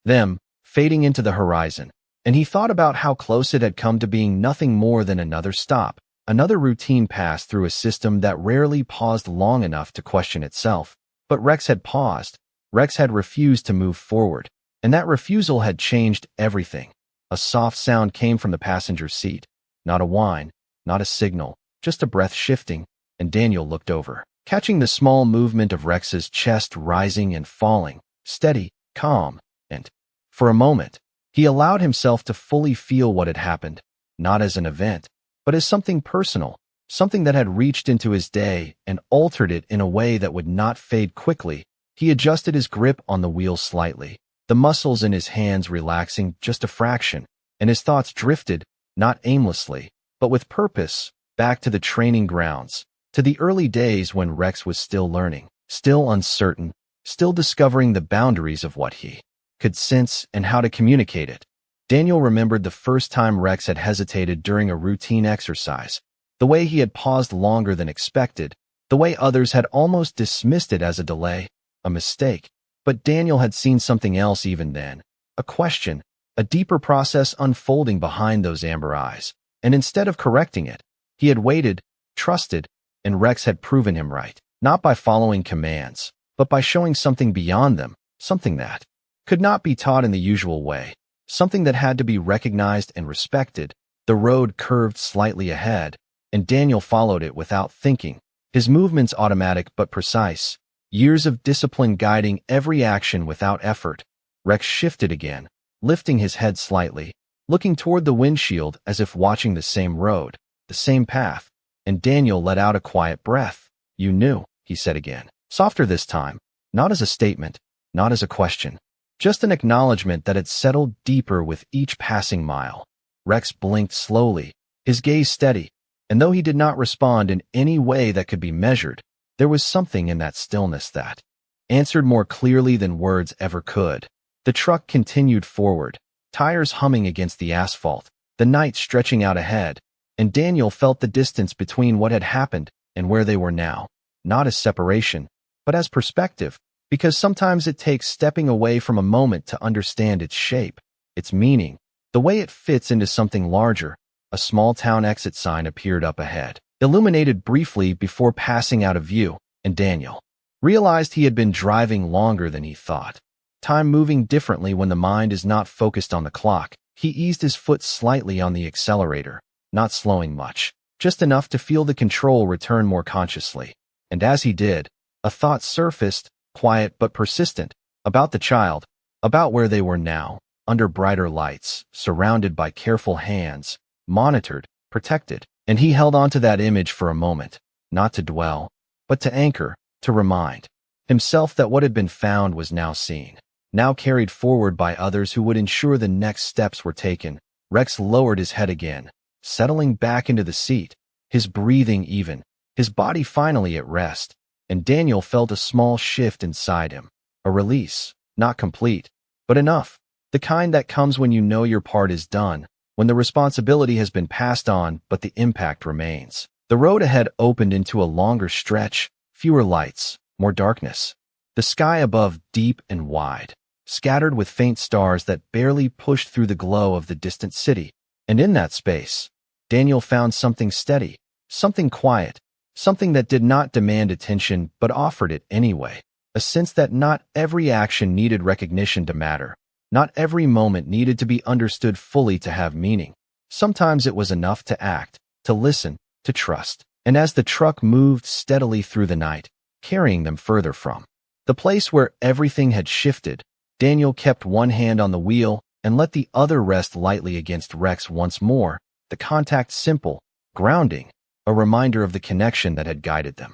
them, fading into the horizon, and he thought about how close it had come to being nothing more than another stop, another routine pass through a system that rarely paused long enough to question itself. But Rex had paused. Rex had refused to move forward, and that refusal had changed everything. A soft sound came from the passenger seat. Not a whine, not a signal, just a breath shifting, and Daniel looked over, catching the small movement of Rex's chest rising and falling, steady, calm, and, for a moment, he allowed himself to fully feel what had happened, not as an event, but as something personal, something that had reached into his day and altered it in a way that would not fade quickly. He adjusted his grip on the wheel slightly, the muscles in his hands relaxing just a fraction, and his thoughts drifted, not aimlessly, but with purpose, back to the training grounds, to the early days when Rex was still learning, still uncertain, still discovering the boundaries of what he could sense and how to communicate it. Daniel remembered the first time Rex had hesitated during a routine exercise, the way he had paused longer than expected, the way others had almost dismissed it as a delay, a mistake. But Daniel had seen something else even then, a question, a deeper process unfolding behind those amber eyes. And instead of correcting it, he had waited, trusted, and Rex had proven him right, not by following commands, but by showing something beyond them, something that could not be taught in the usual way, something that had to be recognized and respected. The road curved slightly ahead, and Daniel followed it without thinking, his movements automatic but precise, years of discipline guiding every action without effort. Rex shifted again, lifting his head slightly, looking toward the windshield as if watching the same road, the same path, and Daniel let out a quiet breath. "You knew," he said again, softer this time, not as a statement, not as a question, just an acknowledgement that had settled deeper with each passing mile. Rex blinked slowly, his gaze steady, and though he did not respond in any way that could be measured, there was something in that stillness that answered more clearly than words ever could. The truck continued forward, tires humming against the asphalt, the night stretching out ahead, and Daniel felt the distance between what had happened and where they were now, not as separation, but as perspective, because sometimes it takes stepping away from a moment to understand its shape, its meaning, the way it fits into something larger. A small town exit sign appeared up ahead, illuminated briefly before passing out of view, and Daniel realized he had been driving longer than he thought. Time moving differently when the mind is not focused on the clock. He eased his foot slightly on the accelerator, not slowing much, just enough to feel the control return more consciously. And as he did, a thought surfaced, quiet but persistent, about the child, about where they were now, under brighter lights, surrounded by careful hands, monitored, protected. And he held on to that image for a moment, not to dwell, but to anchor, to remind himself that what had been found was now seen, now carried forward by others who would ensure the next steps were taken. Rex lowered his head again, settling back into the seat, his breathing even, his body finally at rest, and Daniel felt a small shift inside him, a release, not complete, but enough, the kind that comes when you know your part is done, when the responsibility has been passed on but the impact remains. The road ahead opened into a longer stretch, fewer lights, more darkness. The sky above deep and wide, scattered with faint stars that barely pushed through the glow of the distant city. And in that space, Daniel found something steady, something quiet, something that did not demand attention but offered it anyway. A sense that not every action needed recognition to matter. Not every moment needed to be understood fully to have meaning. Sometimes it was enough to act, to listen, to trust. And as the truck moved steadily through the night, carrying them further from the place where everything had shifted, Daniel kept one hand on the wheel and let the other rest lightly against Rex once more, the contact simple, grounding, a reminder of the connection that had guided them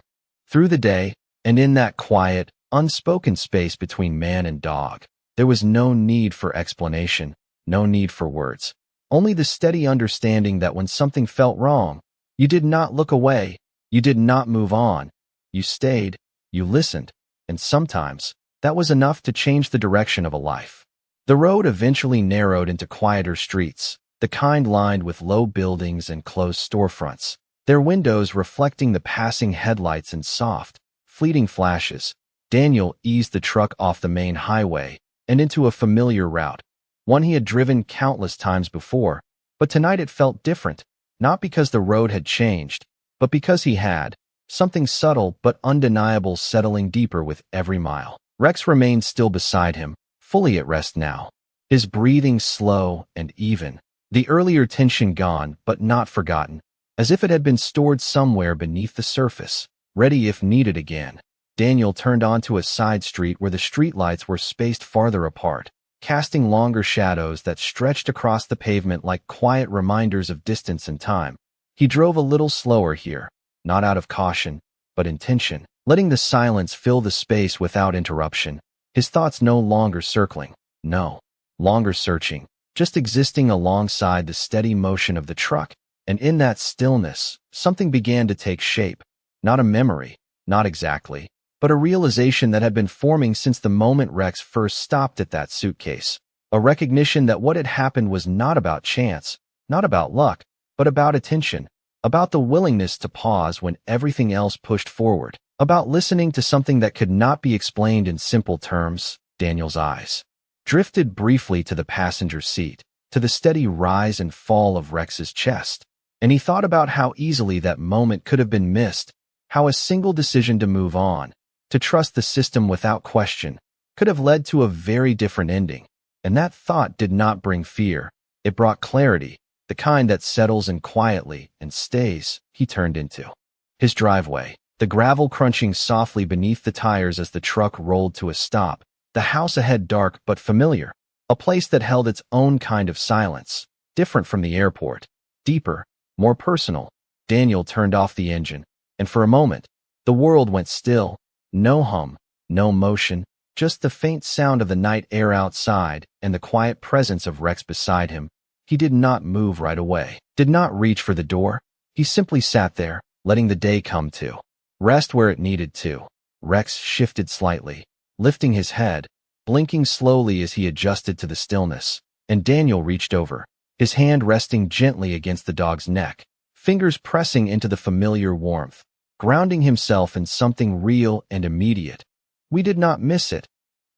through the day. And in that quiet, unspoken space between man and dog, there was no need for explanation, no need for words. Only the steady understanding that when something felt wrong, you did not look away, you did not move on, you stayed, you listened, and sometimes that was enough to change the direction of a life. The road eventually narrowed into quieter streets, the kind lined with low buildings and closed storefronts, their windows reflecting the passing headlights in soft, fleeting flashes. Daniel eased the truck off the main highway and into a familiar route, one he had driven countless times before, but tonight it felt different, not because the road had changed, but because he had, something subtle but undeniable settling deeper with every mile. Rex remained still beside him, fully at rest now, his breathing slow and even, the earlier tension gone but not forgotten, as if it had been stored somewhere beneath the surface, ready if needed again. Daniel turned onto a side street where the streetlights were spaced farther apart, casting longer shadows that stretched across the pavement like quiet reminders of distance and time. He drove a little slower here, not out of caution, but intention, letting the silence fill the space without interruption, his thoughts no longer circling, no longer searching, just existing alongside the steady motion of the truck. And in that stillness, something began to take shape, not a memory, not exactly, but a realization that had been forming since the moment Rex first stopped at that suitcase, a recognition that what had happened was not about chance, not about luck, but about attention, about the willingness to pause when everything else pushed forward, about listening to something that could not be explained in simple terms. Daniel's eyes drifted briefly to the passenger seat, to the steady rise and fall of Rex's chest, and he thought about how easily that moment could have been missed, how a single decision to move on, to trust the system without question, could have led to a very different ending. And that thought did not bring fear. It brought clarity, the kind that settles in quietly and stays. He turned into his driveway, the gravel crunching softly beneath the tires as the truck rolled to a stop, the house ahead dark but familiar, a place that held its own kind of silence, different from the airport, deeper, more personal. Daniel turned off the engine, and for a moment, the world went still. No hum, no motion, just the faint sound of the night air outside and the quiet presence of Rex beside him. He did not move right away, did not reach for the door. He simply sat there, letting the day come to rest where it needed to. Rex shifted slightly, lifting his head, blinking slowly as he adjusted to the stillness, and Daniel reached over, his hand resting gently against the dog's neck, fingers pressing into the familiar warmth, grounding himself in something real and immediate. "We did not miss it,"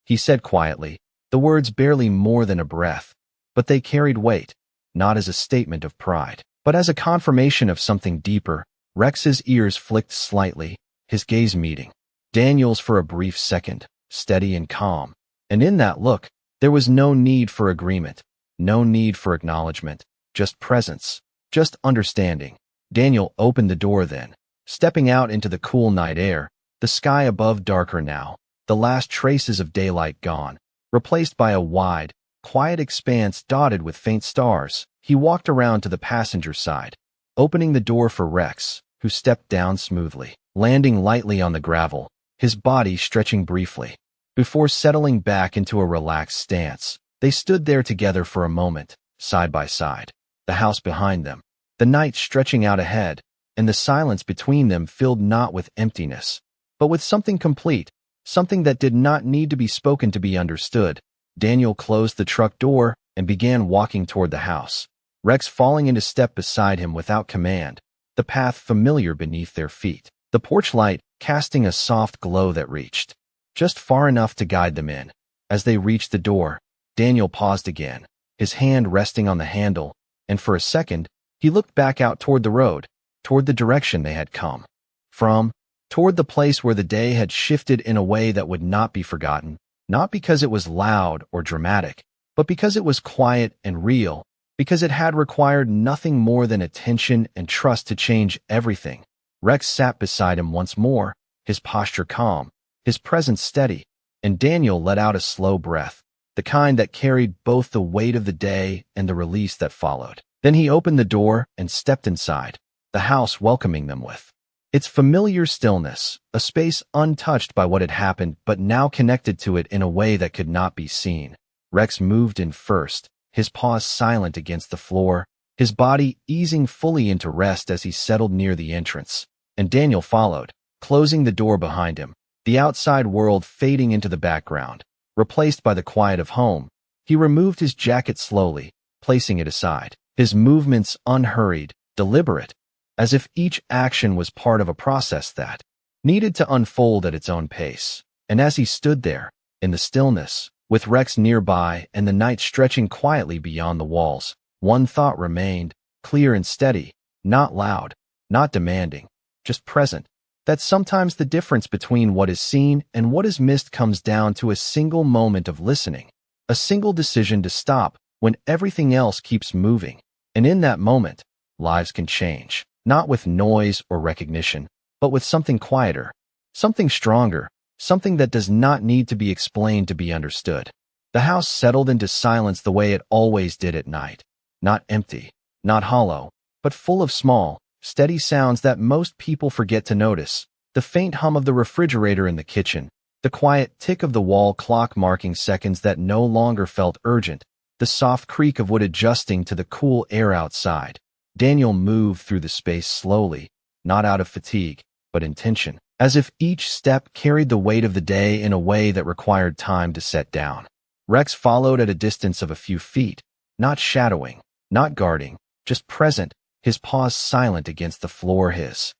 he said quietly, the words barely more than a breath, but they carried weight, not as a statement of pride, but as a confirmation of something deeper. Rex's ears flicked slightly, his gaze meeting Daniel's for a brief second, steady and calm. And in that look, there was no need for agreement, no need for acknowledgement, just presence, just understanding. Daniel opened the door then, stepping out into the cool night air, the sky above darker now, the last traces of daylight gone, replaced by a wide, quiet expanse dotted with faint stars. He walked around to the passenger side, opening the door for Rex, who stepped down smoothly, landing lightly on the gravel, his body stretching briefly. Before settling back into a relaxed stance, they stood there together for a moment, side by side, the house behind them, the night stretching out ahead, and the silence between them filled not with emptiness, but with something complete, something that did not need to be spoken to be understood. Daniel closed the truck door and began walking toward the house, Rex falling into step beside him without command, the path familiar beneath their feet, the porch light casting a soft glow that reached just far enough to guide them in. As they reached the door, Daniel paused again, his hand resting on the handle, and for a second, he looked back out toward the road, toward the direction they had come from, toward the place where the day had shifted in a way that would not be forgotten, not because it was loud or dramatic, but because it was quiet and real, because it had required nothing more than attention and trust to change everything. Rex sat beside him once more, his posture calm, his presence steady, and Daniel let out a slow breath, the kind that carried both the weight of the day and the release that followed. Then he opened the door and stepped inside, the house welcoming them with its familiar stillness, a space untouched by what had happened but now connected to it in a way that could not be seen. Rex moved in first, his paws silent against the floor, his body easing fully into rest as he settled near the entrance, and Daniel followed, closing the door behind him, the outside world fading into the background, replaced by the quiet of home. He removed his jacket slowly, placing it aside, his movements unhurried, deliberate, as if each action was part of a process that needed to unfold at its own pace. And as he stood there, in the stillness, with Rex nearby and the night stretching quietly beyond the walls, one thought remained, clear and steady, not loud, not demanding, just present, that sometimes the difference between what is seen and what is missed comes down to a single moment of listening, a single decision to stop when everything else keeps moving. And in that moment, lives can change, not with noise or recognition, but with something quieter, something stronger, something that does not need to be explained to be understood. The house settled into silence the way it always did at night, not empty, not hollow, but full of small, steady sounds that most people forget to notice. The faint hum of the refrigerator in the kitchen, the quiet tick of the wall clock marking seconds that no longer felt urgent, the soft creak of wood adjusting to the cool air outside. Daniel moved through the space slowly, not out of fatigue, but intention, as if each step carried the weight of the day in a way that required time to set down. Rex followed at a distance of a few feet, not shadowing, not guarding, just present, his paws silent against the floor, his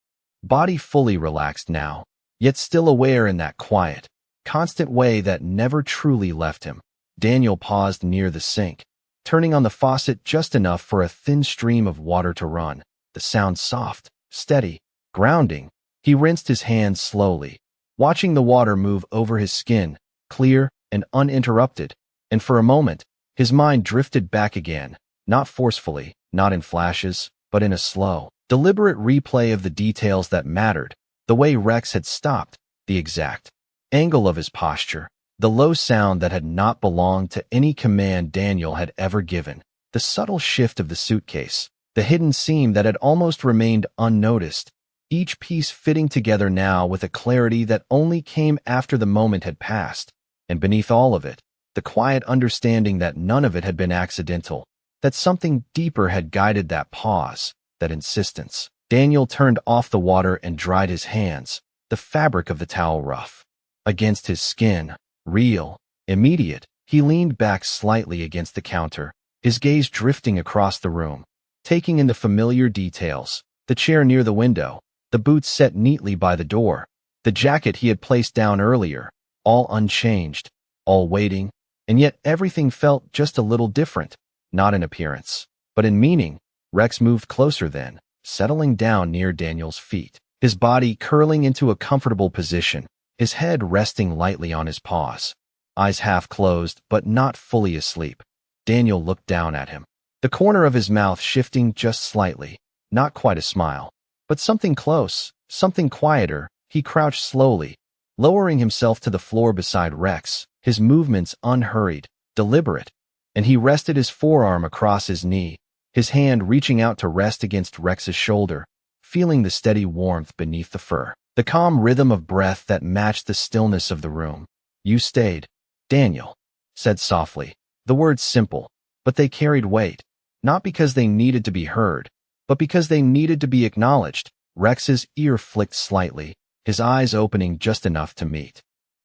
body fully relaxed now, yet still aware in that quiet, constant way that never truly left him. Daniel paused near the sink, turning on the faucet just enough for a thin stream of water to run, the sound soft, steady, grounding. He rinsed his hands slowly, watching the water move over his skin, clear and uninterrupted, and for a moment, his mind drifted back again, not forcefully, not in flashes, but in a slow, deliberate replay of the details that mattered, the way Rex had stopped, the exact angle of his posture, the low sound that had not belonged to any command Daniel had ever given, the subtle shift of the suitcase, the hidden seam that had almost remained unnoticed, each piece fitting together now with a clarity that only came after the moment had passed, and beneath all of it, the quiet understanding that none of it had been accidental, that something deeper had guided that pause, that insistence. Daniel turned off the water and dried his hands, the fabric of the towel rough against his skin, real, immediate. He leaned back slightly against the counter, his gaze drifting across the room, taking in the familiar details, the chair near the window, the boots set neatly by the door, the jacket he had placed down earlier, all unchanged, all waiting, and yet everything felt just a little different, not in appearance, but in meaning. Rex moved closer then, settling down near Daniel's feet, his body curling into a comfortable position, his head resting lightly on his paws, eyes half closed but not fully asleep. Daniel looked down at him, the corner of his mouth shifting just slightly, not quite a smile, but something close, something quieter. He crouched slowly, lowering himself to the floor beside Rex, his movements unhurried, deliberate, and he rested his forearm across his knee, his hand reaching out to rest against Rex's shoulder, feeling the steady warmth beneath the fur, the calm rhythm of breath that matched the stillness of the room. "You stayed," Daniel said softly. The words simple, but they carried weight, not because they needed to be heard, but because they needed to be acknowledged. Rex's ear flicked slightly, his eyes opening just enough to meet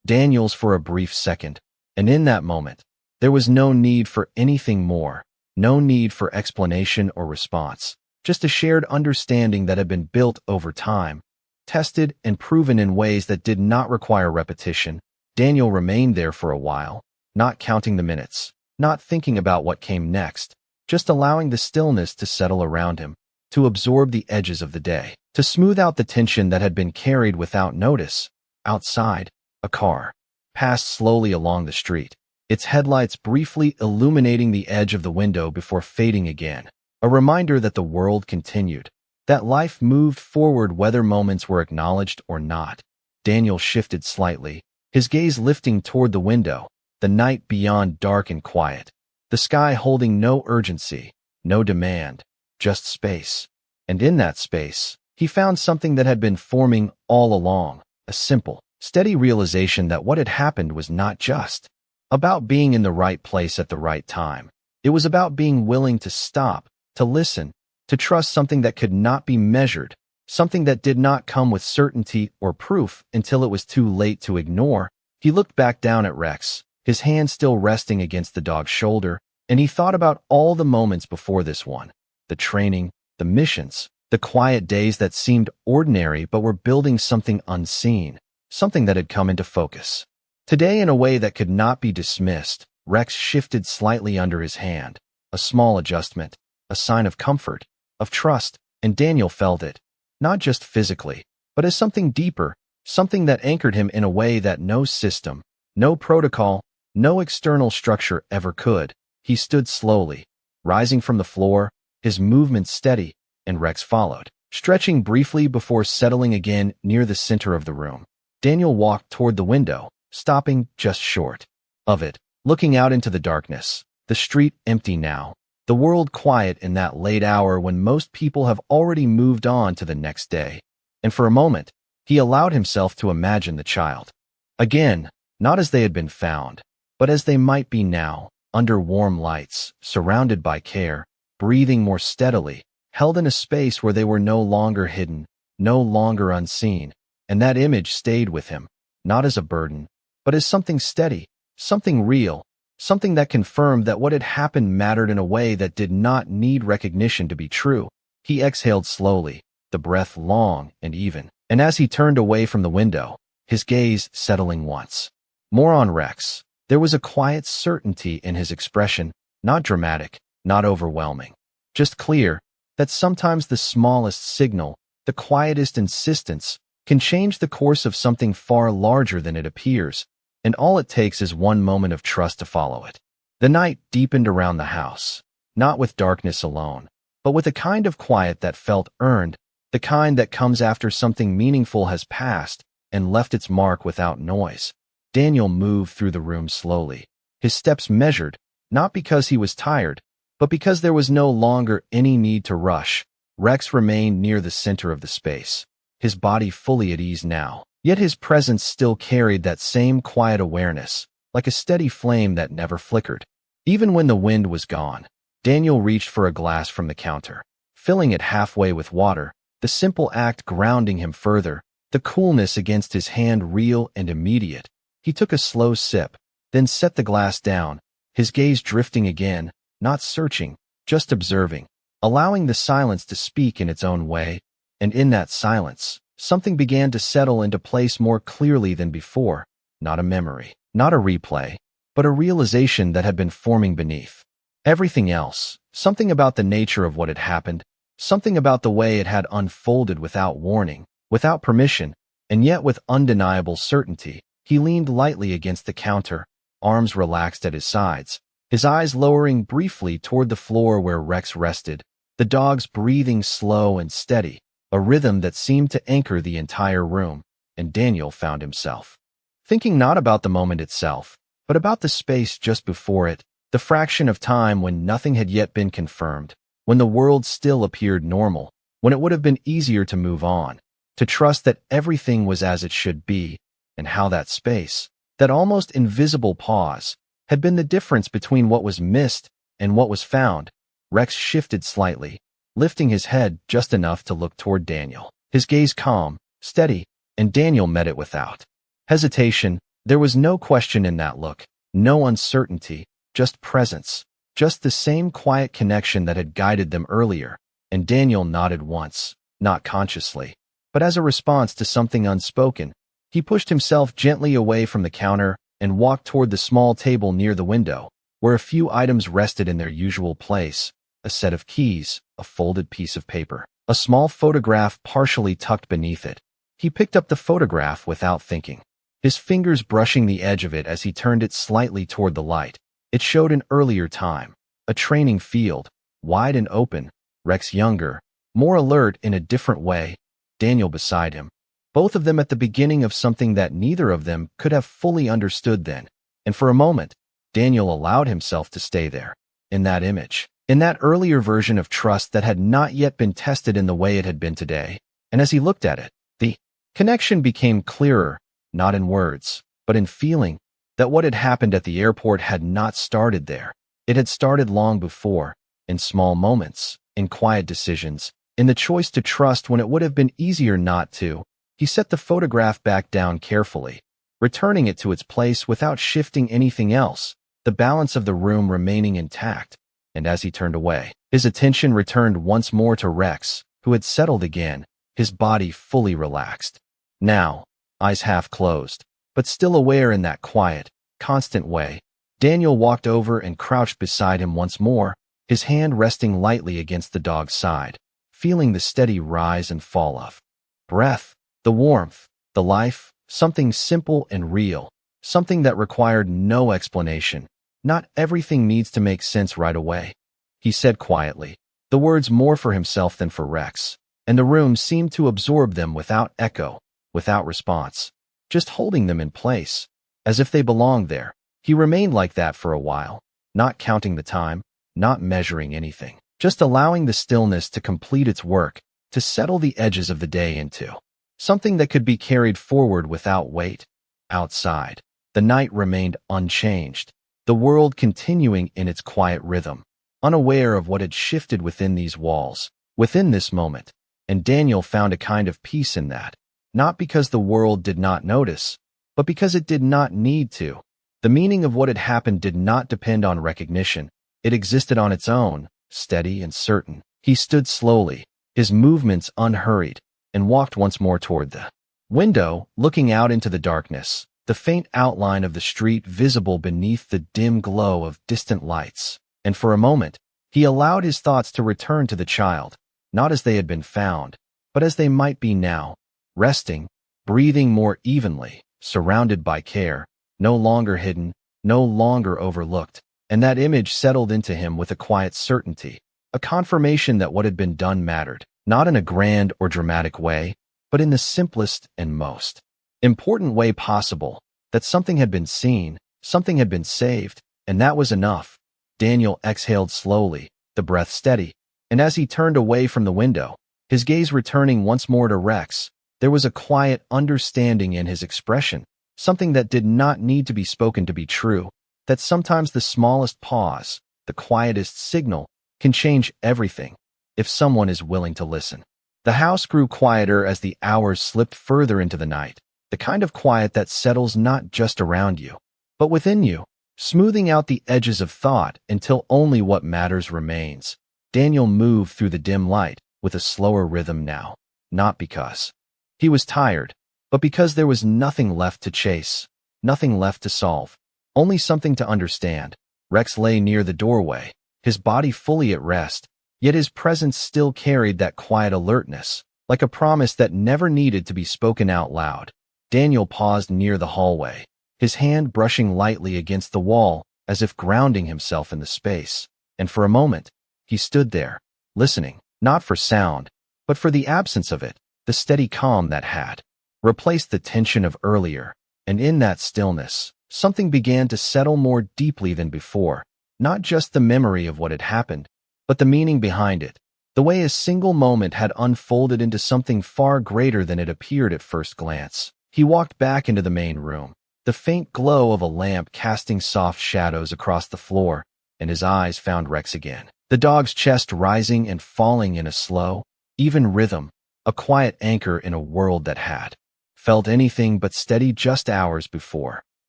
Daniel's for a brief second, and in that moment, there was no need for anything more, no need for explanation or response, just a shared understanding that had been built over time, tested and proven in ways that did not require repetition. Daniel remained there for a while, not counting the minutes, not thinking about what came next, just allowing the stillness to settle around him, to absorb the edges of the day, to smooth out the tension that had been carried without notice. Outside, a car passed slowly along the street, its headlights briefly illuminating the edge of the window before fading again, a reminder that the world continued, that life moved forward whether moments were acknowledged or not. Daniel shifted slightly, his gaze lifting toward the window, the night beyond dark and quiet, the sky holding no urgency, no demand, just space. And in that space, he found something that had been forming all along, a simple, steady realization that what had happened was not just about being in the right place at the right time. It was about being willing to stop, to listen, to trust something that could not be measured, something that did not come with certainty or proof until it was too late to ignore. He looked back down at Rex, his hand still resting against the dog's shoulder, and he thought about all the moments before this one, the training, the missions, the quiet days that seemed ordinary but were building something unseen, something that had come into focus. Today, in a way that could not be dismissed, Rex shifted slightly under his hand, a small adjustment, a sign of comfort, of trust, and Daniel felt it, not just physically, but as something deeper, something that anchored him in a way that no system, no protocol, no external structure ever could. He stood slowly, rising from the floor, his movements steady, and Rex followed, stretching briefly before settling again near the center of the room. Daniel walked toward the window, stopping just short of it, looking out into the darkness, the street empty now, the world quiet in that late hour when most people have already moved on to the next day. And for a moment, he allowed himself to imagine the child. Again, not as they had been found, but as they might be now, under warm lights, surrounded by care, breathing more steadily, held in a space where they were no longer hidden, no longer unseen. And that image stayed with him, not as a burden, but as something steady, something real, something that confirmed that what had happened mattered in a way that did not need recognition to be true. He exhaled slowly, the breath long and even, and as he turned away from the window, his gaze settling once more on Rex, there was a quiet certainty in his expression, not dramatic, not overwhelming, just clear, that sometimes the smallest signal, the quietest insistence, can change the course of something far larger than it appears, and all it takes is one moment of trust to follow it. The night deepened around the house, not with darkness alone, but with a kind of quiet that felt earned, the kind that comes after something meaningful has passed and left its mark without noise. Daniel moved through the room slowly, his steps measured, not because he was tired, but because there was no longer any need to rush. Rex remained near the center of the space, his body fully at ease now. Yet his presence still carried that same quiet awareness, like a steady flame that never flickered. Even when the wind was gone, Daniel reached for a glass from the counter, filling it halfway with water, the simple act grounding him further, the coolness against his hand real and immediate. He took a slow sip, then set the glass down, his gaze drifting again, not searching, just observing, allowing the silence to speak in its own way. And in that silence, something began to settle into place more clearly than before, not a memory, not a replay, but a realization that had been forming beneath everything else, something about the nature of what had happened, something about the way it had unfolded without warning, without permission, and yet with undeniable certainty. He leaned lightly against the counter, arms relaxed at his sides, his eyes lowering briefly toward the floor where Rex rested, the dog's breathing slow and steady, a rhythm that seemed to anchor the entire room. And Daniel found himself thinking not about the moment itself, but about the space just before it, the fraction of time when nothing had yet been confirmed, when the world still appeared normal, when it would have been easier to move on, to trust that everything was as it should be, and how that space, that almost invisible pause, had been the difference between what was missed and what was found. Rex shifted slightly, lifting his head just enough to look toward Daniel, his gaze calm, steady, and Daniel met it without hesitation. There was no question in that look, no uncertainty, just presence, just the same quiet connection that had guided them earlier. And Daniel nodded once, not consciously, but as a response to something unspoken. He pushed himself gently away from the counter, and walked toward the small table near the window, where a few items rested in their usual place: a set of keys, a folded piece of paper, a small photograph partially tucked beneath it. He picked up the photograph without thinking, his fingers brushing the edge of it as he turned it slightly toward the light. It showed an earlier time, a training field, wide and open, Rex younger, more alert in a different way, Daniel beside him, both of them at the beginning of something that neither of them could have fully understood then. And for a moment, Daniel allowed himself to stay there, in that image, in that earlier version of trust that had not yet been tested in the way it had been today. And as he looked at it, the connection became clearer, not in words, but in feeling, that what had happened at the airport had not started there. It had started long before, in small moments, in quiet decisions, in the choice to trust when it would have been easier not to. He set the photograph back down carefully, returning it to its place without shifting anything else, the balance of the room remaining intact. And as he turned away, his attention returned once more to Rex, who had settled again, his body fully relaxed. Now, eyes half closed, but still aware in that quiet, constant way, Daniel walked over and crouched beside him once more, his hand resting lightly against the dog's side, feeling the steady rise and fall of breath, the warmth, the life, something simple and real, something that required no explanation. Not everything needs to make sense right away, he said quietly, the words more for himself than for Rex, and the room seemed to absorb them without echo, without response, just holding them in place, as if they belonged there. He remained like that for a while, not counting the time, not measuring anything, just allowing the stillness to complete its work, to settle the edges of the day into something that could be carried forward without weight. Outside, the night remained unchanged, the world continuing in its quiet rhythm, unaware of what had shifted within these walls, within this moment. And Daniel found a kind of peace in that, not because the world did not notice, but because it did not need to. The meaning of what had happened did not depend on recognition. It existed on its own, steady and certain. He stood slowly, his movements unhurried, and walked once more toward the window, looking out into the darkness, the faint outline of the street visible beneath the dim glow of distant lights. And for a moment, he allowed his thoughts to return to the child, not as they had been found, but as they might be now, resting, breathing more evenly, surrounded by care, no longer hidden, no longer overlooked. And that image settled into him with a quiet certainty, a confirmation that what had been done mattered, not in a grand or dramatic way, but in the simplest and most important way possible, that something had been seen, something had been saved, and that was enough. Daniel exhaled slowly, the breath steady, and as he turned away from the window, his gaze returning once more to Rex, there was a quiet understanding in his expression, something that did not need to be spoken to be true, that sometimes the smallest pause, the quietest signal, can change everything, if someone is willing to listen. The house grew quieter as the hours slipped further into the night, the kind of quiet that settles not just around you, but within you, smoothing out the edges of thought until only what matters remains. Daniel moved through the dim light with a slower rhythm now, not because he was tired, but because there was nothing left to chase, nothing left to solve, only something to understand. Rex lay near the doorway, his body fully at rest, yet his presence still carried that quiet alertness, like a promise that never needed to be spoken out loud. Daniel paused near the hallway, his hand brushing lightly against the wall as if grounding himself in the space. And for a moment, he stood there, listening, not for sound, but for the absence of it, the steady calm that had replaced the tension of earlier. And in that stillness, something began to settle more deeply than before, not just the memory of what had happened, but the meaning behind it, the way a single moment had unfolded into something far greater than it appeared at first glance. He walked back into the main room, the faint glow of a lamp casting soft shadows across the floor, and his eyes found Rex again, the dog's chest rising and falling in a slow, even rhythm, a quiet anchor in a world that had felt anything but steady just hours before.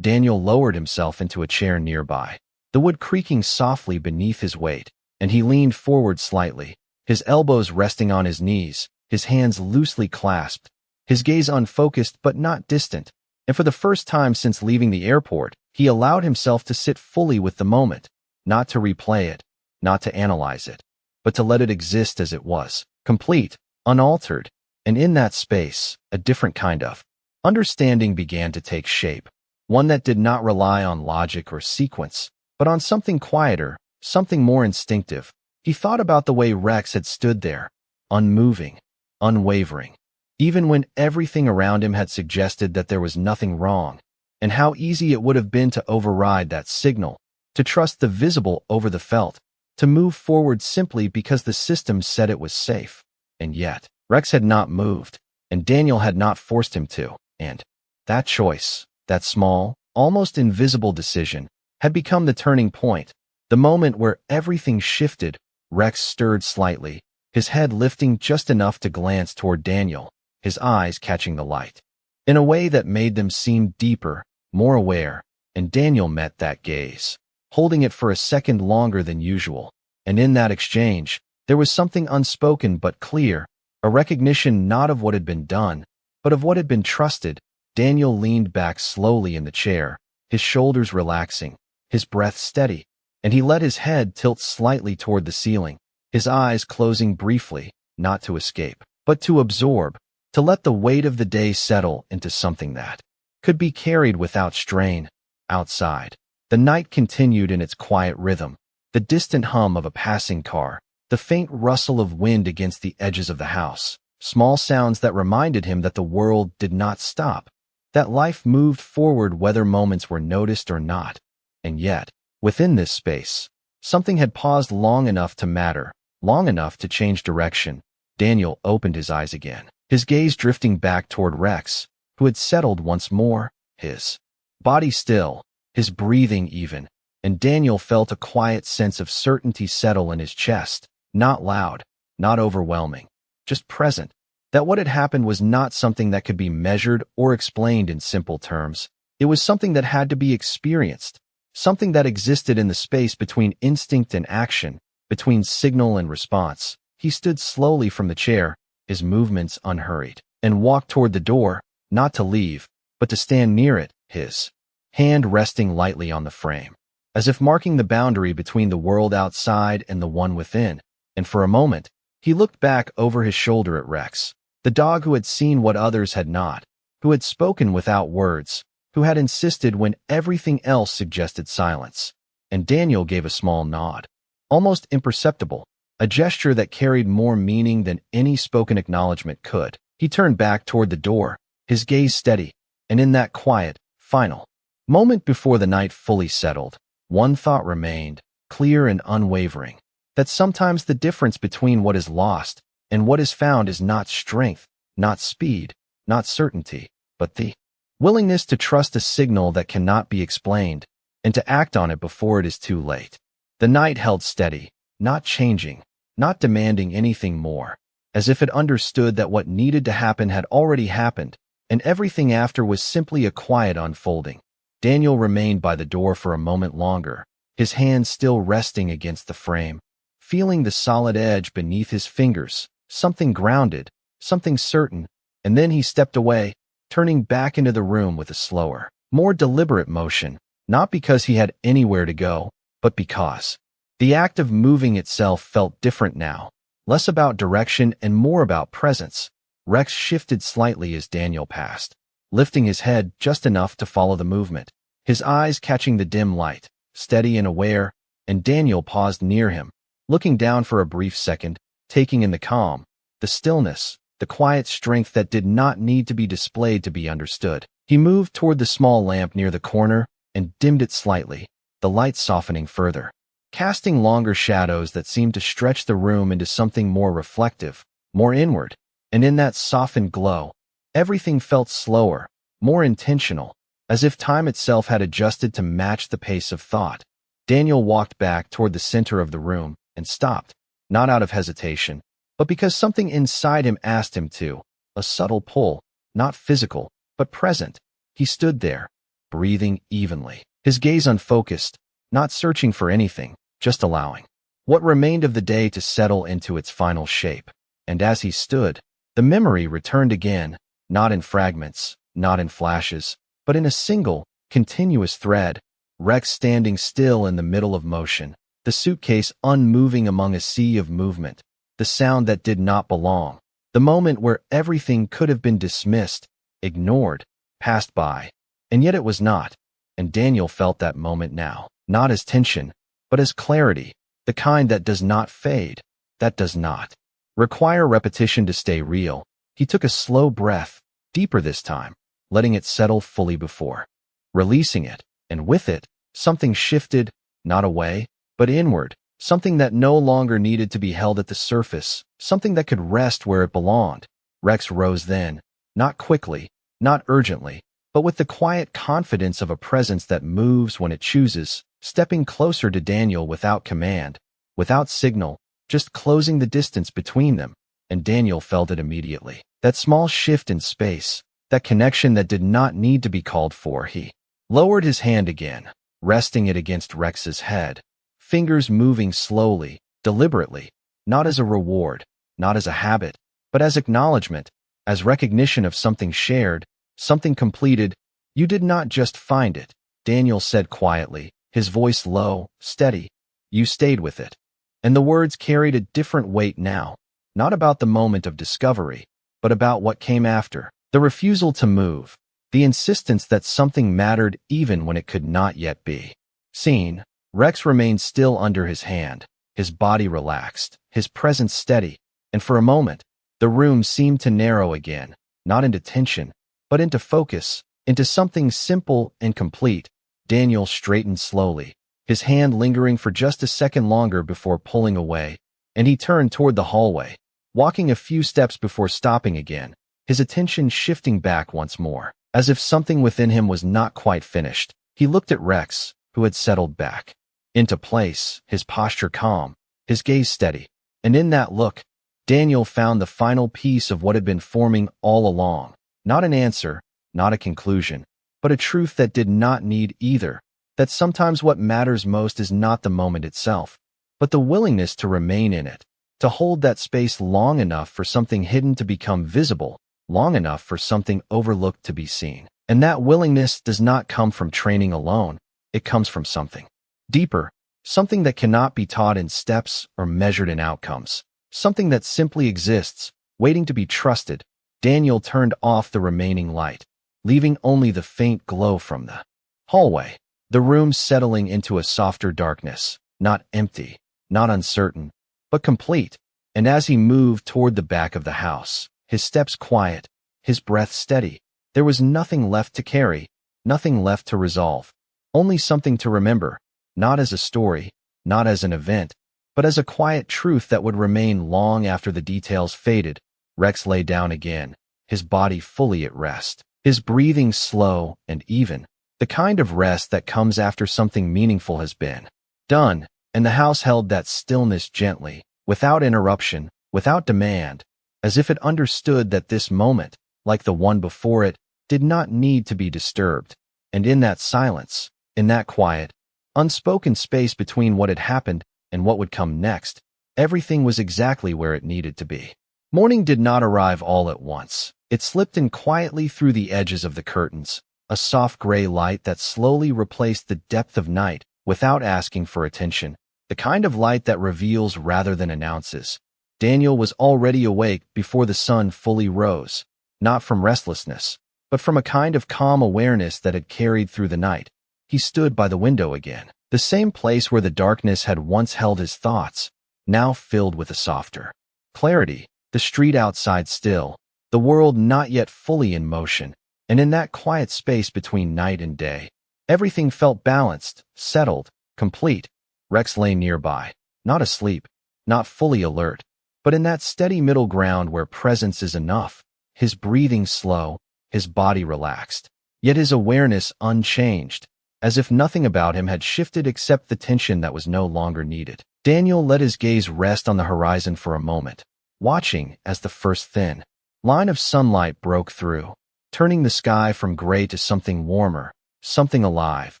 Daniel lowered himself into a chair nearby, the wood creaking softly beneath his weight, and he leaned forward slightly, his elbows resting on his knees, his hands loosely clasped, his gaze unfocused but not distant, And for the first time since leaving the airport, he allowed himself to sit fully with the moment, not to replay it, not to analyze it, but to let it exist as it was, complete, unaltered. And in that space, a different kind of understanding began to take shape, one that did not rely on logic or sequence, but on something quieter, something more instinctive. He thought about the way Rex had stood there, unmoving, unwavering, even when everything around him had suggested that there was nothing wrong, and how easy it would have been to override that signal, to trust the visible over the felt, to move forward simply because the system said it was safe. And yet, Rex had not moved, and Daniel had not forced him to, and that choice, that small, almost invisible decision, had become the turning point, the moment where everything shifted. Rex stirred slightly, his head lifting just enough to glance toward Daniel, his eyes catching the light, in a way that made them seem deeper, more aware, and Daniel met that gaze, holding it for a second longer than usual. And in that exchange, there was something unspoken but clear, a recognition not of what had been done, but of what had been trusted. Daniel leaned back slowly in the chair, his shoulders relaxing, his breath steady, and he let his head tilt slightly toward the ceiling, his eyes closing briefly, not to escape, but to absorb, to let the weight of the day settle into something that could be carried without strain. Outside, the night continued in its quiet rhythm, the distant hum of a passing car, the faint rustle of wind against the edges of the house, small sounds that reminded him that the world did not stop, that life moved forward whether moments were noticed or not. And yet, within this space, something had paused long enough to matter, long enough to change direction. Daniel opened his eyes again, his gaze drifting back toward Rex, who had settled once more, his body still, his breathing even, and Daniel felt a quiet sense of certainty settle in his chest, not loud, not overwhelming, just present, that what had happened was not something that could be measured or explained in simple terms. It was something that had to be experienced, something that existed in the space between instinct and action, between signal and response. He stood slowly from the chair, his movements unhurried, and walked toward the door, not to leave, but to stand near it, his hand resting lightly on the frame, as if marking the boundary between the world outside and the one within. And for a moment, he looked back over his shoulder at Rex, the dog who had seen what others had not, who had spoken without words, who had insisted when everything else suggested silence. And Daniel gave a small nod, almost imperceptible, a gesture that carried more meaning than any spoken acknowledgement could. He turned back toward the door, his gaze steady, and in that quiet, final moment before the night fully settled, one thought remained, clear and unwavering, that sometimes the difference between what is lost and what is found is not strength, not speed, not certainty, but the willingness to trust a signal that cannot be explained, and to act on it before it is too late. The night held steady, not changing, not demanding anything more, as if it understood that what needed to happen had already happened, and everything after was simply a quiet unfolding. Daniel remained by the door for a moment longer, his hand still resting against the frame, feeling the solid edge beneath his fingers, something grounded, something certain, and then he stepped away, turning back into the room with a slower, more deliberate motion, not because he had anywhere to go, but because the act of moving itself felt different now, less about direction and more about presence. Rex shifted slightly as Daniel passed, lifting his head just enough to follow the movement, his eyes catching the dim light, steady and aware, and Daniel paused near him, looking down for a brief second, taking in the calm, the stillness, the quiet strength that did not need to be displayed to be understood. He moved toward the small lamp near the corner and dimmed it slightly, the light softening further, casting longer shadows that seemed to stretch the room into something more reflective, more inward. And in that softened glow, everything felt slower, more intentional, as if time itself had adjusted to match the pace of thought. Daniel walked back toward the center of the room and stopped, not out of hesitation, but because something inside him asked him to, a subtle pull, not physical, but present. He stood there, breathing evenly, his gaze unfocused, not searching for anything, just allowing what remained of the day to settle into its final shape. And as he stood, the memory returned again, not in fragments, not in flashes, but in a single, continuous thread, Rex standing still in the middle of motion, the suitcase unmoving among a sea of movement, the sound that did not belong, the moment where everything could have been dismissed, ignored, passed by. And yet it was not, and Daniel felt that moment now, not as tension, but as clarity, the kind that does not fade, that does not require repetition to stay real. He took a slow breath, deeper this time, letting it settle fully before releasing it, and with it, something shifted, not away, but inward, something that no longer needed to be held at the surface, something that could rest where it belonged. Rex rose then, not quickly, not urgently, but with the quiet confidence of a presence that moves when it chooses, stepping closer to Daniel without command, without signal, just closing the distance between them, and Daniel felt it immediately. That small shift in space, that connection that did not need to be called for. He lowered his hand again, resting it against Rex's head, fingers moving slowly, deliberately, not as a reward, not as a habit, but as acknowledgement, as recognition of something shared, something completed. You did not just find it, Daniel said quietly, his voice low, steady. You stayed with it. And the words carried a different weight now, not about the moment of discovery, but about what came after, the refusal to move, the insistence that something mattered even when it could not yet be seen. Rex remained still under his hand, his body relaxed, his presence steady, and for a moment, the room seemed to narrow again, not into tension, but into focus, into something simple and complete. Daniel straightened slowly, his hand lingering for just a second longer before pulling away, and he turned toward the hallway, walking a few steps before stopping again, his attention shifting back once more, as if something within him was not quite finished. He looked at Rex, who had settled back into place, his posture calm, his gaze steady, and in that look, Daniel found the final piece of what had been forming all along, not an answer, not a conclusion, but a truth that did not need either, that sometimes what matters most is not the moment itself, but the willingness to remain in it, to hold that space long enough for something hidden to become visible, long enough for something overlooked to be seen. And that willingness does not come from training alone, it comes from something deeper, something that cannot be taught in steps or measured in outcomes, something that simply exists, waiting to be trusted. Daniel turned off the remaining light, leaving only the faint glow from the hallway, the room settling into a softer darkness, not empty, not uncertain, but complete. And as he moved toward the back of the house, his steps quiet, his breath steady, there was nothing left to carry, nothing left to resolve, only something to remember, not as a story, not as an event, but as a quiet truth that would remain long after the details faded. Rex lay down again, his body fully at rest, his breathing slow and even, the kind of rest that comes after something meaningful has been done, and the house held that stillness gently, without interruption, without demand, as if it understood that this moment, like the one before it, did not need to be disturbed. And in that silence, in that quiet, unspoken space between what had happened and what would come next, everything was exactly where it needed to be. Morning did not arrive all at once. It slipped in quietly through the edges of the curtains, a soft gray light that slowly replaced the depth of night without asking for attention, the kind of light that reveals rather than announces. Daniel was already awake before the sun fully rose, not from restlessness, but from a kind of calm awareness that had carried through the night. He stood by the window again, the same place where the darkness had once held his thoughts, now filled with a softer clarity, the street outside still, the world not yet fully in motion, and in that quiet space between night and day, everything felt balanced, settled, complete. Rex lay nearby, not asleep, not fully alert, but in that steady middle ground where presence is enough, his breathing slow, his body relaxed, yet his awareness unchanged, as if nothing about him had shifted except the tension that was no longer needed. Daniel let his gaze rest on the horizon for a moment, watching as the first thin line of sunlight broke through, turning the sky from gray to something warmer, something alive,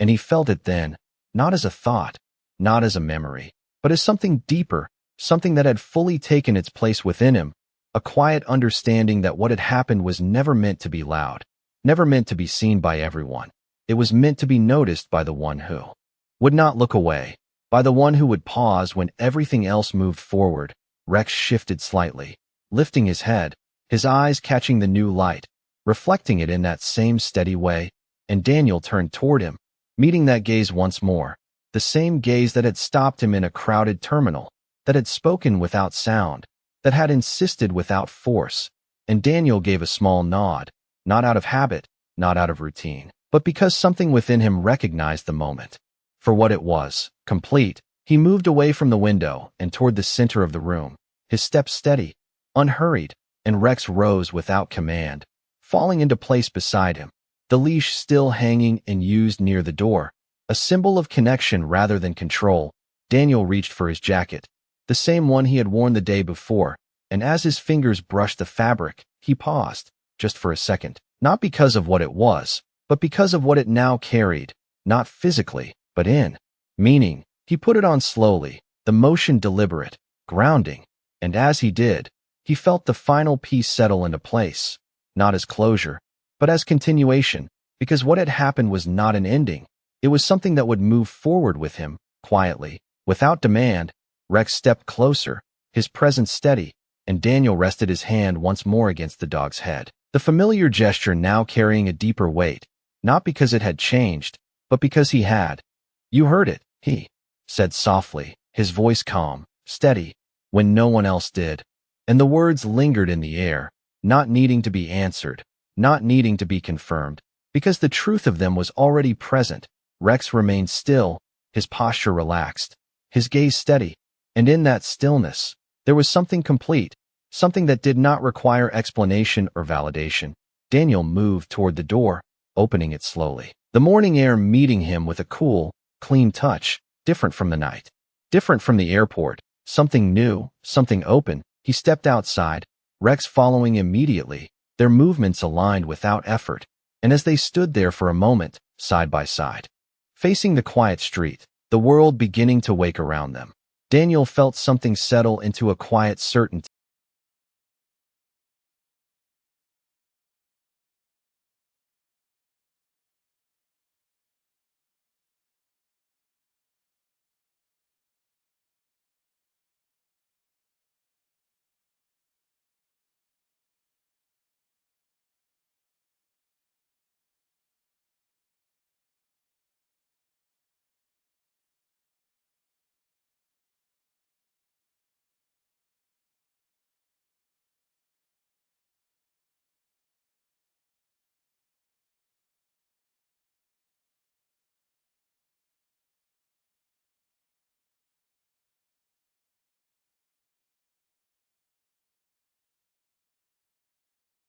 and he felt it then, not as a thought, not as a memory, but as something deeper, something that had fully taken its place within him, a quiet understanding that what had happened was never meant to be loud, never meant to be seen by everyone. It was meant to be noticed by the one who would not look away, by the one who would pause when everything else moved forward. Rex shifted slightly, lifting his head, his eyes catching the new light, reflecting it in that same steady way, and Daniel turned toward him, meeting that gaze once more, the same gaze that had stopped him in a crowded terminal, that had spoken without sound, that had insisted without force. And Daniel gave a small nod, not out of habit, not out of routine, but because something within him recognized the moment for what it was, complete. He moved away from the window and toward the center of the room, his steps steady, unhurried, and Rex rose without command, falling into place beside him, the leash still hanging and used near the door, a symbol of connection rather than control. Daniel reached for his jacket, the same one he had worn the day before, and as his fingers brushed the fabric, he paused, just for a second, not because of what it was, but because of what it now carried, not physically, but in meaning. He put it on slowly, the motion deliberate, grounding, and as he did, he felt the final piece settle into place, not as closure, but as continuation, because what had happened was not an ending. It was something that would move forward with him, quietly, without demand. Rex stepped closer, his presence steady, and Daniel rested his hand once more against the dog's head, the familiar gesture now carrying a deeper weight, not because it had changed, but because he had. "You heard it," he said softly, his voice calm, steady, when no one else did. And the words lingered in the air, not needing to be answered, not needing to be confirmed, because the truth of them was already present. Rex remained still, his posture relaxed, his gaze steady, and in that stillness, there was something complete, something that did not require explanation or validation. Daniel moved toward the door, opening it slowly, the morning air meeting him with a cool, clean touch, different from the night, different from the airport, something new, something open. He stepped outside, Rex following immediately, their movements aligned without effort, and as they stood there for a moment, side by side, facing the quiet street, the world beginning to wake around them, Daniel felt something settle into a quiet certainty.